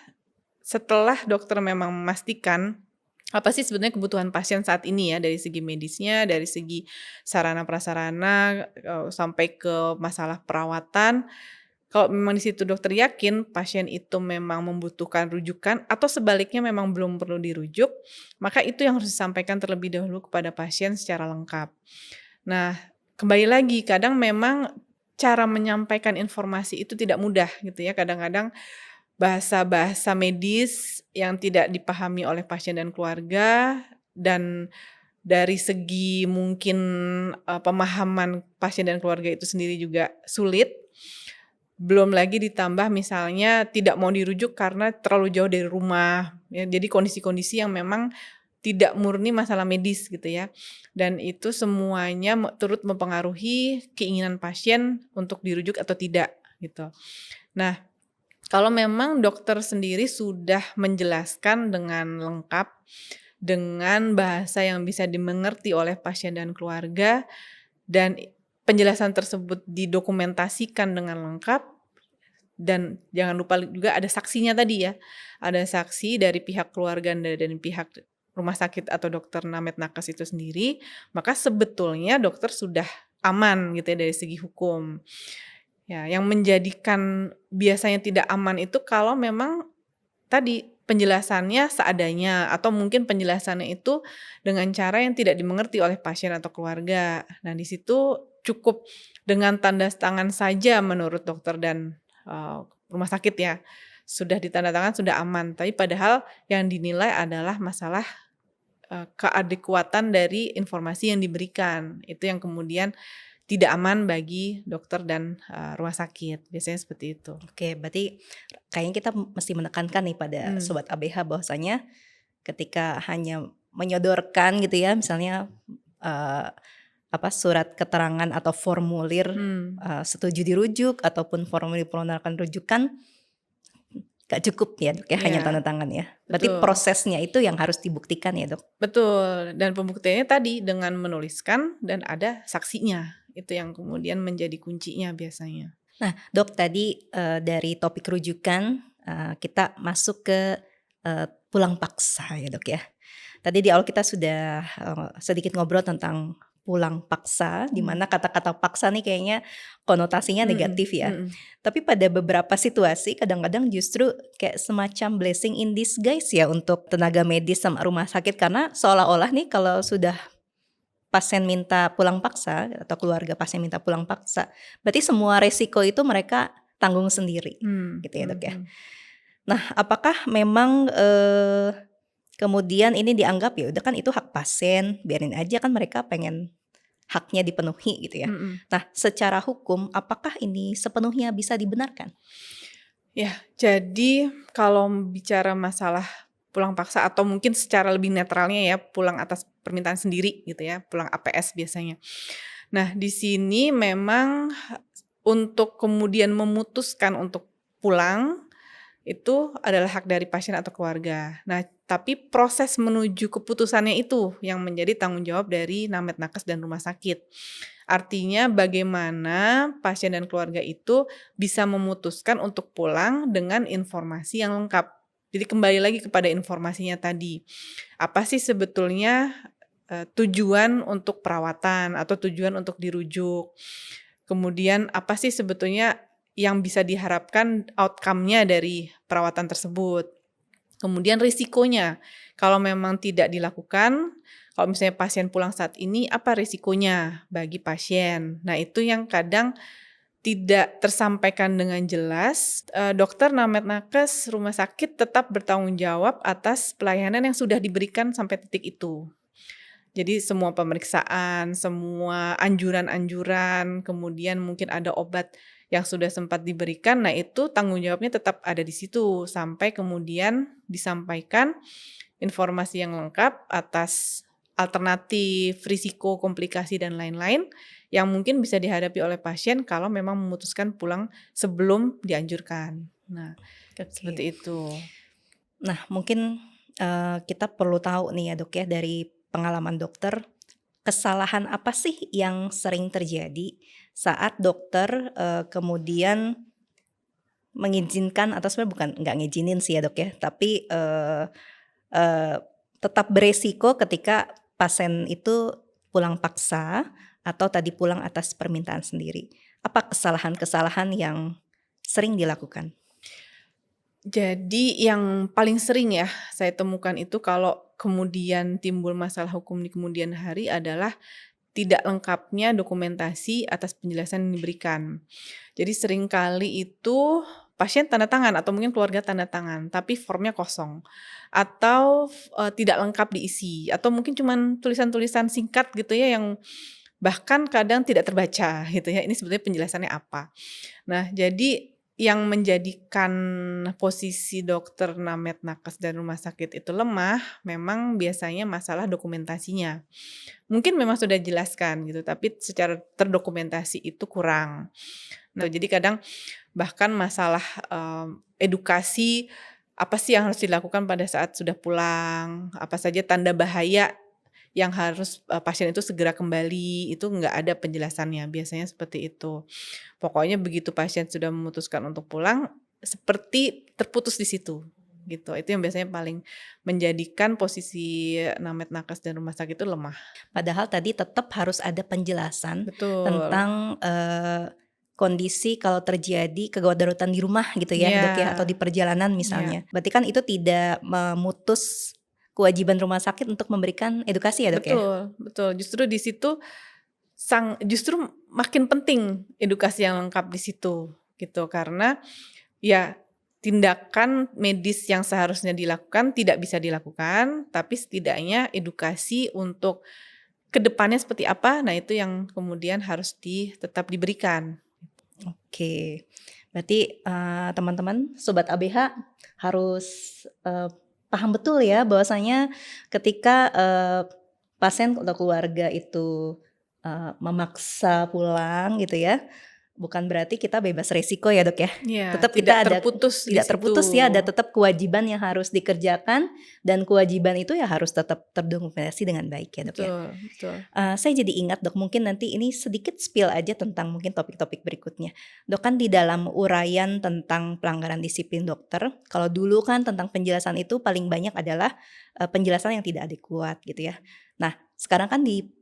setelah dokter memang memastikan apa sih sebenarnya kebutuhan pasien saat ini ya, dari segi medisnya, dari segi sarana prasarana, sampai ke masalah perawatan. Kalau memang di situ dokter yakin pasien itu memang membutuhkan rujukan atau sebaliknya memang belum perlu dirujuk, maka itu yang harus disampaikan terlebih dahulu kepada pasien secara lengkap. Nah, kembali lagi kadang memang cara menyampaikan informasi itu tidak mudah gitu ya, kadang-kadang bahasa-bahasa medis yang tidak dipahami oleh pasien dan keluarga, dan dari segi mungkin, pemahaman pasien dan keluarga itu sendiri juga sulit, belum lagi ditambah misalnya tidak mau dirujuk karena terlalu jauh dari rumah, ya. Jadi kondisi-kondisi yang memang tidak murni masalah medis gitu ya, dan itu semuanya turut mempengaruhi keinginan pasien untuk dirujuk atau tidak, gitu. Nah, kalau memang dokter sendiri sudah menjelaskan dengan lengkap, dengan bahasa yang bisa dimengerti oleh pasien dan keluarga, dan penjelasan tersebut didokumentasikan dengan lengkap, dan jangan lupa juga ada saksinya tadi ya, ada saksi dari pihak keluarga dan pihak rumah sakit atau dokter Named Nakes itu sendiri, maka sebetulnya dokter sudah aman gitu ya dari segi hukum. Ya, yang menjadikan biasanya tidak aman itu kalau memang tadi penjelasannya seadanya atau mungkin penjelasannya itu dengan cara yang tidak dimengerti oleh pasien atau keluarga. Nah, di situ cukup dengan tanda tangan saja menurut dokter dan, rumah sakit ya, sudah ditandatangan sudah aman, tapi padahal yang dinilai adalah masalah, keadekuatan dari informasi yang diberikan. Itu yang kemudian tidak aman bagi dokter dan, rumah sakit, biasanya seperti itu. Oke, berarti kayaknya kita mesti menekankan nih pada Mmm, sobat ABH bahwasanya ketika hanya menyodorkan gitu ya, misalnya, eee, surat keterangan atau formulir, mmm, setuju dirujuk ataupun formulir penolakan rujukan, nggak cukup ya, Dok, ya, hanya tanda iya, tangan ya. Berarti betul. prosesnya itu yang harus dibuktikan ya, Dok? Betul, dan pembuktiannya tadi dengan menuliskan dan ada saksinya, itu yang kemudian menjadi kuncinya biasanya. Nah, Dok, tadi, dari topik rujukan, kita masuk ke, pulang paksa ya, Dok, ya. Tadi di awal kita sudah, sedikit ngobrol tentang pulang paksa, di Mmm, mana kata-kata paksa nih kayaknya konotasinya mhm negatif ya. mhm, Tapi pada beberapa situasi kadang-kadang justru kayak semacam blessing in disguise ya untuk tenaga medis sama rumah sakit, karena seolah-olah nih kalau sudah pasien minta pulang paksa atau keluarga pasien minta pulang paksa, berarti semua resiko itu mereka tanggung sendiri, gitu ya, Dok, ya. mhm. Nah, apakah memang, kemudian ini dianggap ya udah kan itu hak pasien, biarin aja kan mereka pengen haknya dipenuhi gitu ya. Mhm. Nah, secara hukum apakah ini sepenuhnya bisa dibenarkan? Ya, jadi kalau bicara masalah pulang paksa atau mungkin secara lebih netralnya ya, pulang atas permintaan sendiri gitu ya, pulang APS biasanya. Nah, di sini memang untuk kemudian memutuskan untuk pulang itu adalah hak dari pasien atau keluarga. Nah, tapi proses menuju keputusannya itu yang menjadi tanggung jawab dari Named Nakes dan rumah sakit. Artinya bagaimana pasien dan keluarga itu bisa memutuskan untuk pulang dengan informasi yang lengkap. Jadi kembali lagi kepada informasinya tadi. Apa sih sebetulnya, tujuan untuk perawatan atau tujuan untuk dirujuk. Kemudian apa sih sebetulnya yang bisa diharapkan outcome-nya dari perawatan tersebut. Kemudian risikonya, kalau memang tidak dilakukan, kalau misalnya pasien pulang saat ini, apa risikonya bagi pasien? Nah, itu yang kadang tidak tersampaikan dengan jelas, dokter, Named Nakes, rumah sakit tetap bertanggung jawab atas pelayanan yang sudah diberikan sampai titik itu. Jadi semua pemeriksaan, semua anjuran-anjuran, kemudian mungkin ada obat yang sudah sempat diberikan, nah itu tanggung jawabnya tetap ada di situ, sampai kemudian disampaikan informasi yang lengkap atas alternatif, risiko, komplikasi, dan lain-lain yang mungkin bisa dihadapi oleh pasien kalau memang memutuskan pulang sebelum dianjurkan. Nah, Oke. seperti itu. Nah, mungkin, kita perlu tahu nih ya, Dok, ya, dari pengalaman dokter, kesalahan apa sih yang sering terjadi saat dokter, kemudian mengizinkan atau sebenarnya bukan nggak ngizinin sih ya, Dok, ya, tapi, eee, tetap beresiko ketika pasien itu pulang paksa atau tadi pulang atas permintaan sendiri. Apa kesalahan-kesalahan yang sering dilakukan? Jadi yang paling sering ya saya temukan itu kalau kemudian timbul masalah hukum di kemudian hari adalah tidak lengkapnya dokumentasi atas penjelasan yang diberikan. Jadi seringkali itu pasien tanda tangan atau mungkin keluarga tanda tangan, tapi formnya kosong atau, tidak lengkap diisi atau mungkin cuman tulisan-tulisan singkat gitu ya yang bahkan kadang tidak terbaca gitu ya, ini sebetulnya penjelasannya apa. Nah, jadi yang menjadikan posisi dokter Named Nakes dan rumah sakit itu lemah, memang biasanya masalah dokumentasinya. Mungkin memang sudah dijelaskan gitu, tapi secara terdokumentasi itu kurang. Nah, jadi kadang bahkan masalah, edukasi, apa sih yang harus dilakukan pada saat sudah pulang, apa saja tanda bahaya yang harus, pasien itu segera kembali, itu nggak ada penjelasannya, biasanya seperti itu. Pokoknya begitu pasien sudah memutuskan untuk pulang, seperti terputus di situ, gitu. Itu yang biasanya paling menjadikan posisi Named Nakes dan rumah sakit itu lemah. Padahal tadi tetap harus ada penjelasan Betul. tentang, kondisi kalau terjadi kedaruratan di rumah gitu ya, Dok, ya, atau Iya, di perjalanan iya. misalnya. Berarti kan itu tidak memutus kewajiban rumah sakit untuk memberikan edukasi ya, Dok, ya? Betul, betul. Justru di situ justru makin penting edukasi yang lengkap di situ, gitu. Karena ya tindakan medis yang seharusnya dilakukan tidak bisa dilakukan, tapi setidaknya edukasi untuk ke depannya seperti apa, nah itu yang kemudian harus tetap diberikan. Oke. Berarti, teman-teman sobat ABH harus, paham betul ya bahwasanya ketika, pasien atau keluarga itu, memaksa pulang gitu ya, bukan berarti kita bebas resiko ya, Dok, ya. Iya, Tetap tidak kita ada terputus di tidak situ. terputus ya, ada tetap kewajiban yang harus dikerjakan dan kewajiban itu ya harus tetap terdokumentasi dengan baik ya, Dok, ya. Betul, betul. Saya jadi ingat, Dok, mungkin nanti ini sedikit spill aja tentang mungkin topik-topik berikutnya. Dok, kan di dalam uraian tentang pelanggaran disiplin dokter, kalau dulu kan tentang penjelasan itu paling banyak adalah, penjelasan yang tidak adekuat gitu ya. Nah, sekarang kan di,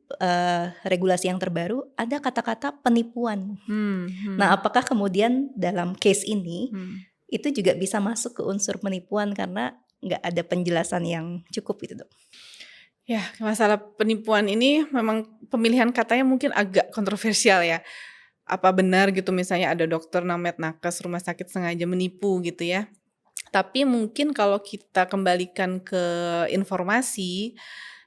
regulasi yang terbaru ada kata-kata penipuan. Hmm, Nah, hmm, apakah kemudian dalam case ini, hmm. itu juga bisa masuk ke unsur penipuan karena nggak ada penjelasan yang cukup gitu, Dok? Ya, masalah penipuan ini memang pemilihan katanya mungkin agak kontroversial ya. Apa benar gitu misalnya ada dokter Named Nakes rumah sakit sengaja menipu gitu ya. Tapi mungkin kalau kita kembalikan ke informasi,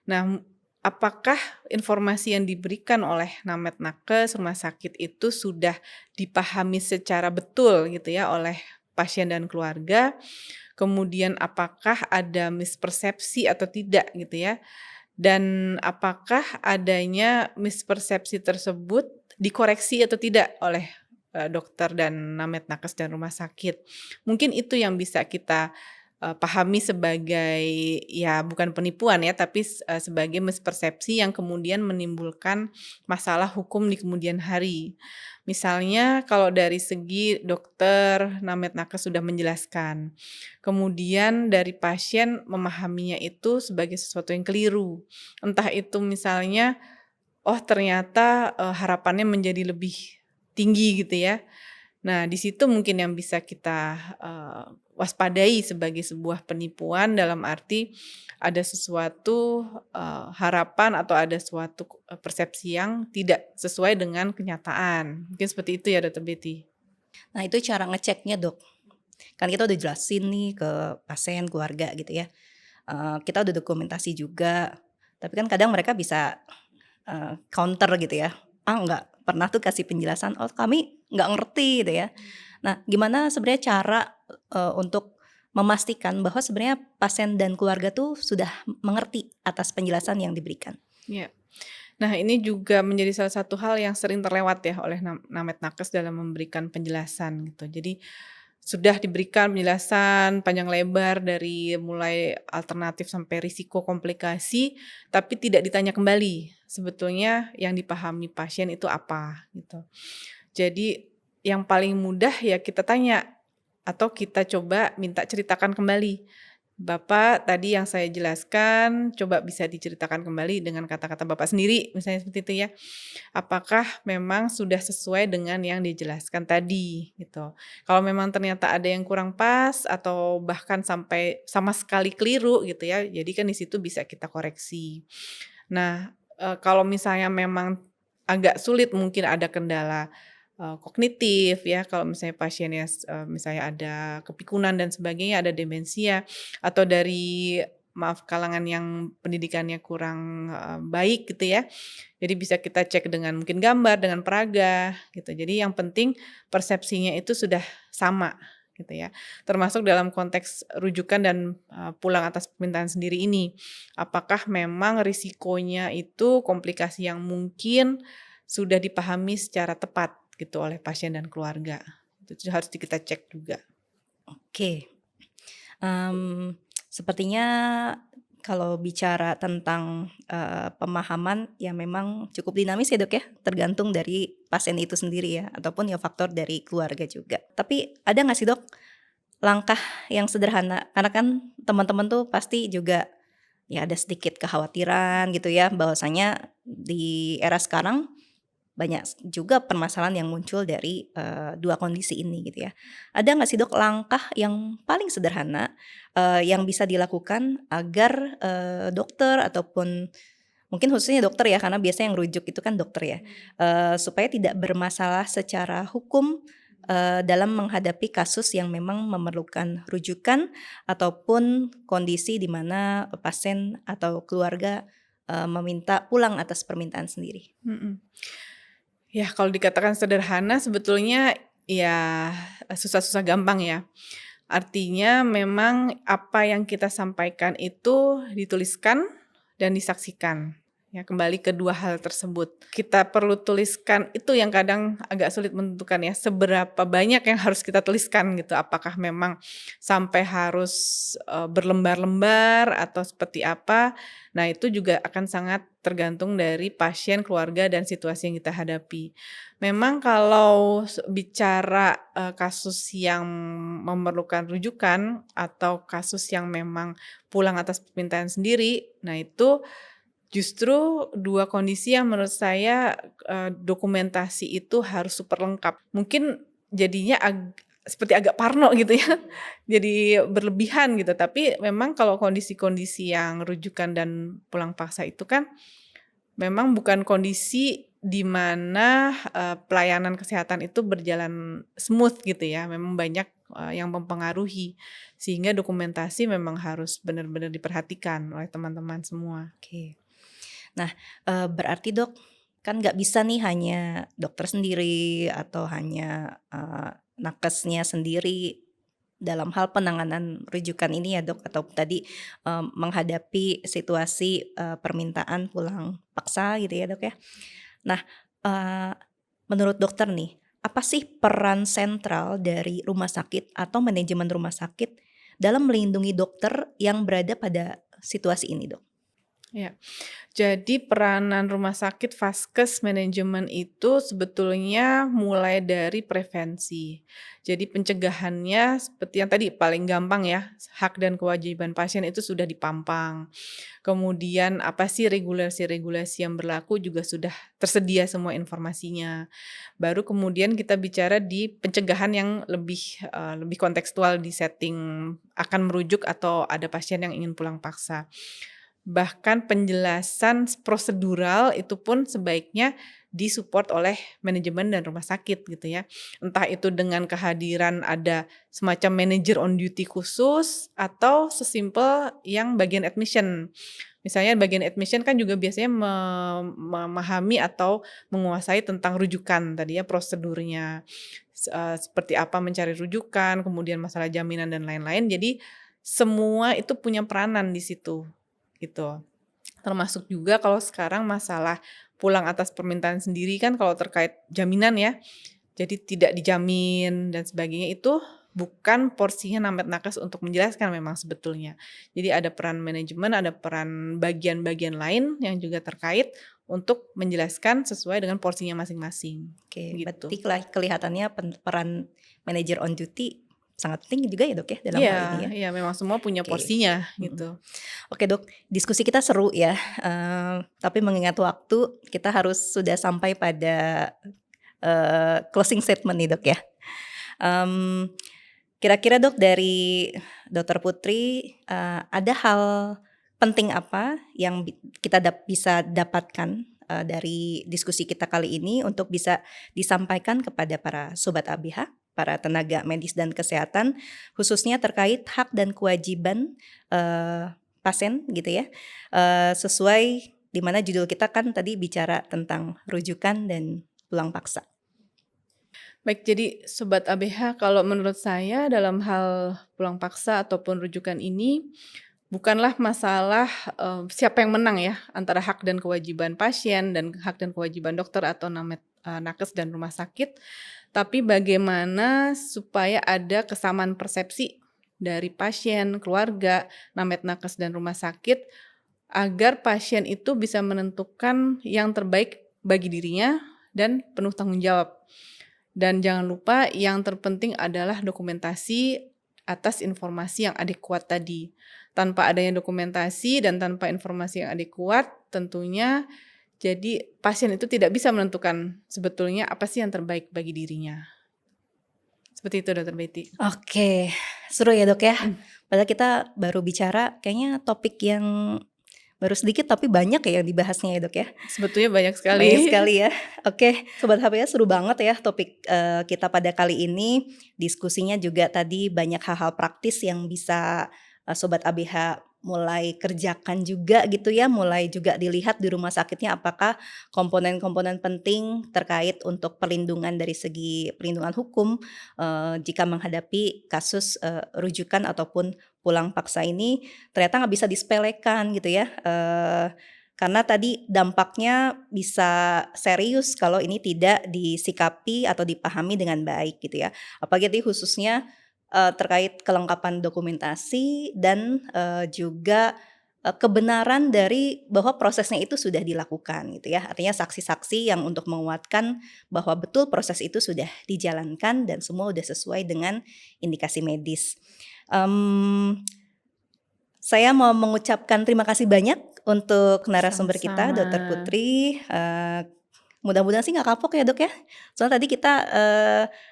nah apakah informasi yang diberikan oleh Named Nakes rumah sakit itu sudah dipahami secara betul gitu ya oleh pasien dan keluarga, kemudian apakah ada mispersepsi atau tidak gitu ya. Dan apakah adanya mispersepsi tersebut dikoreksi atau tidak oleh, dokter dan Named Nakes dan rumah sakit. Mungkin itu yang bisa kita, pahami sebagai ya bukan penipuan ya, tapi sebagai mispersepsi yang kemudian menimbulkan masalah hukum di kemudian hari. Misalnya kalau dari segi dokter Named Nakes sudah menjelaskan, kemudian dari pasien memahaminya itu sebagai sesuatu yang keliru. Entah itu misalnya, oh ternyata, harapannya menjadi lebih tinggi gitu ya. Nah di situ mungkin yang bisa kita, waspadai sebagai sebuah penipuan dalam arti ada sesuatu, harapan atau ada suatu, persepsi yang tidak sesuai dengan kenyataan. Mungkin seperti itu ya Dokter Betty? Nah, itu cara ngeceknya, Dok. Kan kita udah jelasin nih ke pasien, keluarga gitu ya, kita udah dokumentasi juga, tapi kan kadang mereka bisa, counter gitu ya, nggak pernah tuh kasih penjelasan, "Oh, kami nggak ngerti," gitu ya. Nah, gimana sebenarnya cara, untuk memastikan bahwa sebenarnya pasien dan keluarga tuh sudah mengerti atas penjelasan yang diberikan. Ya. Nah, ini juga menjadi salah satu hal yang sering terlewat ya oleh Named Nakes dalam memberikan penjelasan gitu. Jadi sudah diberikan penjelasan panjang lebar dari mulai alternatif sampai risiko komplikasi, tapi tidak ditanya kembali sebetulnya yang dipahami pasien itu apa gitu. Jadi yang paling mudah ya kita tanya atau kita coba minta ceritakan kembali. Bapak tadi yang saya jelaskan, coba bisa diceritakan kembali dengan kata-kata Bapak sendiri, misalnya seperti itu ya. Apakah memang sudah sesuai dengan yang dijelaskan tadi, gitu. Kalau memang ternyata ada yang kurang pas atau bahkan sampai sama sekali keliru gitu ya, jadi kan di situ bisa kita koreksi. Nah, kalau misalnya memang agak sulit mungkin ada kendala, kognitif ya, kalau misalnya pasiennya misalnya ada kepikunan dan sebagainya, ada demensia, atau dari maaf kalangan yang pendidikannya kurang, baik gitu ya. Jadi bisa kita cek dengan mungkin gambar, dengan peraga gitu. Jadi yang penting persepsinya itu sudah sama gitu ya. Termasuk dalam konteks rujukan dan, pulang atas permintaan sendiri ini. Apakah memang risikonya itu komplikasi yang mungkin sudah dipahami secara tepat gitu oleh pasien dan keluarga. Itu harus kita cek juga. Oke, sepertinya kalau bicara tentang, pemahaman ya memang cukup dinamis ya, Dok, ya, tergantung dari pasien itu sendiri ya, ataupun ya faktor dari keluarga juga. Tapi ada nggak sih, Dok, langkah yang sederhana? Karena kan teman-teman tuh pasti juga ya ada sedikit kekhawatiran gitu ya, bahwasanya di era sekarang banyak juga permasalahan yang muncul dari, 2 kondisi ini gitu ya. Ada nggak sih, Dok, langkah yang paling sederhana, yang bisa dilakukan agar, dokter ataupun mungkin khususnya dokter ya, karena biasanya yang rujuk itu kan dokter ya, supaya tidak bermasalah secara hukum, dalam menghadapi kasus yang memang memerlukan rujukan ataupun kondisi di mana pasien atau keluarga, meminta pulang atas permintaan sendiri? Mhm. Ya kalau dikatakan sederhana sebetulnya ya susah-susah gampang ya. Artinya memang apa yang kita sampaikan itu dituliskan dan disaksikan. Ya, kembali ke dua hal tersebut. Kita perlu tuliskan itu yang kadang agak sulit menentukan ya, seberapa banyak yang harus kita tuliskan gitu. Apakah memang sampai harus berlembar-lembar atau seperti apa? Nah, itu juga akan sangat tergantung dari pasien, keluarga dan situasi yang kita hadapi. Memang kalau bicara, kasus yang memerlukan rujukan atau kasus yang memang pulang atas permintaan sendiri, nah itu justru 2 kondisi yang menurut saya, dokumentasi itu harus super lengkap. Mungkin jadinya seperti agak parno gitu ya, jadi berlebihan gitu. Tapi memang kalau kondisi-kondisi yang rujukan dan pulang paksa itu kan memang bukan kondisi di mana, pelayanan kesehatan itu berjalan smooth gitu ya, memang banyak, yang mempengaruhi. Sehingga dokumentasi memang harus benar-benar diperhatikan oleh teman-teman semua. Oke. Nah, berarti, Dok, kan nggak bisa nih hanya dokter sendiri atau hanya, nakesnya sendiri dalam hal penanganan rujukan ini ya, Dok, atau tadi, menghadapi situasi, permintaan pulang paksa gitu ya, Dok, ya. Nah, eee, menurut dokter nih, apa sih peran sentral dari rumah sakit atau manajemen rumah sakit dalam melindungi dokter yang berada pada situasi ini, Dok? Ya. Jadi peranan rumah sakit, vaskes, manajemen itu sebetulnya mulai dari prevensi. Jadi pencegahannya seperti yang tadi paling gampang ya, hak dan kewajiban pasien itu sudah dipampang. Kemudian apa sih regulasi-regulasi yang berlaku juga sudah tersedia semua informasinya. Baru kemudian kita bicara di pencegahan yang lebih kontekstual di setting akan merujuk atau ada pasien yang ingin pulang paksa. Bahkan penjelasan prosedural itu pun sebaiknya disupport oleh manajemen dan rumah sakit gitu ya. Entah itu dengan kehadiran ada semacam manager on duty khusus atau sesimpel yang bagian admission. Misalnya bagian admission kan juga biasanya memahami atau menguasai tentang rujukan tadi ya, prosedurnya. seperti apa mencari rujukan, kemudian masalah jaminan dan lain-lain. Jadi semua itu punya peranan di situ, gitu. Termasuk juga kalau sekarang masalah pulang atas permintaan sendiri kan kalau terkait jaminan ya, jadi tidak dijamin dan sebagainya itu bukan porsinya Namet Nakes untuk menjelaskan memang sebetulnya. Jadi ada peran manajemen, ada peran bagian-bagian lain yang juga terkait untuk menjelaskan sesuai dengan porsinya masing-masing, Oke, gitu. berarti kelihatannya peran manajer on duty sangat penting juga ya Dok ya dalam Iya, hal ini ya? iya memang semua punya Oke. porsinya Mhm. gitu. Oke Dok, diskusi kita seru ya, tapi mengingat waktu kita harus sudah sampai pada, closing statement nih Dok ya. Mmm, Kira-kira Dok dari Dokter Putri, ada hal penting apa yang kita bisa dapatkan, dari diskusi kita kali ini untuk bisa disampaikan kepada para sobat ABH, para tenaga medis dan kesehatan, khususnya terkait hak dan kewajiban, pasien gitu ya, sesuai di mana judul kita kan tadi bicara tentang rujukan dan pulang paksa. Baik, jadi Sobat ABH kalau menurut saya dalam hal pulang paksa ataupun rujukan ini, bukanlah masalah, siapa yang menang ya, antara hak dan kewajiban pasien dan hak dan kewajiban dokter atau nakes dan rumah sakit, tapi bagaimana supaya ada kesamaan persepsi dari pasien, keluarga, nakes dan rumah sakit, agar pasien itu bisa menentukan yang terbaik bagi dirinya dan penuh tanggung jawab. Dan jangan lupa yang terpenting adalah dokumentasi atas informasi yang adekuat tadi. Tanpa adanya dokumentasi dan tanpa informasi yang adekuat, tentunya jadi pasien itu tidak bisa menentukan sebetulnya apa sih yang terbaik bagi dirinya. Seperti itu Dr. Betty. Oke, seru ya Dok ya. Mhm. Padahal kita baru bicara kayaknya topik yang baru sedikit tapi banyak ya yang dibahasnya ya Dok ya. Sebetulnya banyak sekali. Banyak sekali ya. Oke, Sobat HPS seru banget ya topik, kita pada kali ini. Diskusinya juga tadi banyak hal-hal praktis yang bisa, Sobat ABH mulai kerjakan juga gitu ya, mulai juga dilihat di rumah sakitnya apakah komponen-komponen penting terkait untuk perlindungan dari segi perlindungan hukum, jika menghadapi kasus, rujukan ataupun pulang paksa ini ternyata nggak bisa disepelekan gitu ya, karena tadi dampaknya bisa serius kalau ini tidak disikapi atau dipahami dengan baik gitu ya. Apalagi tadi khususnya, terkait kelengkapan dokumentasi dan, juga, kebenaran dari bahwa prosesnya itu sudah dilakukan gitu ya. Artinya saksi-saksi yang untuk menguatkan bahwa betul proses itu sudah dijalankan dan semua sudah sesuai dengan indikasi medis. Mmm Saya mau mengucapkan terima kasih banyak untuk narasumber kita Sama-sama. Dokter Putri, mudah-mudahan sih nggak kapok ya Dok ya. Soalnya tadi kita,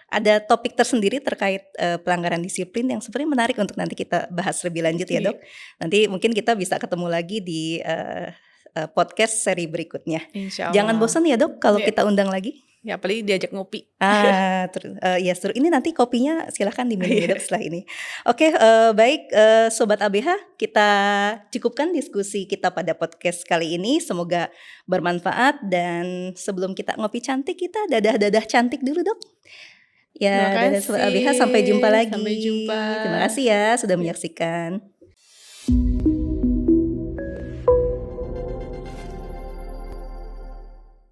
ada topik tersendiri terkait, pelanggaran disiplin yang sebenarnya menarik untuk nanti kita bahas lebih lanjut ya Dok. Iya, Nanti mungkin kita bisa ketemu lagi di, podcast seri berikutnya. insya Jangan Allah. bosan ya Dok kalau Iya, kita undang lagi? ya apalagi diajak ngopi. Iya seru. Ini nanti kopinya silahkan diminum ya Dok Iya. setelah ini. Oke, baik, Sobat ABH, kita cukupkan diskusi kita pada podcast kali ini. Semoga bermanfaat dan sebelum kita ngopi cantik, kita dadah-dadah cantik dulu Dok. Terima Ya, dadah Sobat ABH, sampai jumpa kasih, sampai lagi. jumpa. Terima kasih ya sudah Ya. menyaksikan.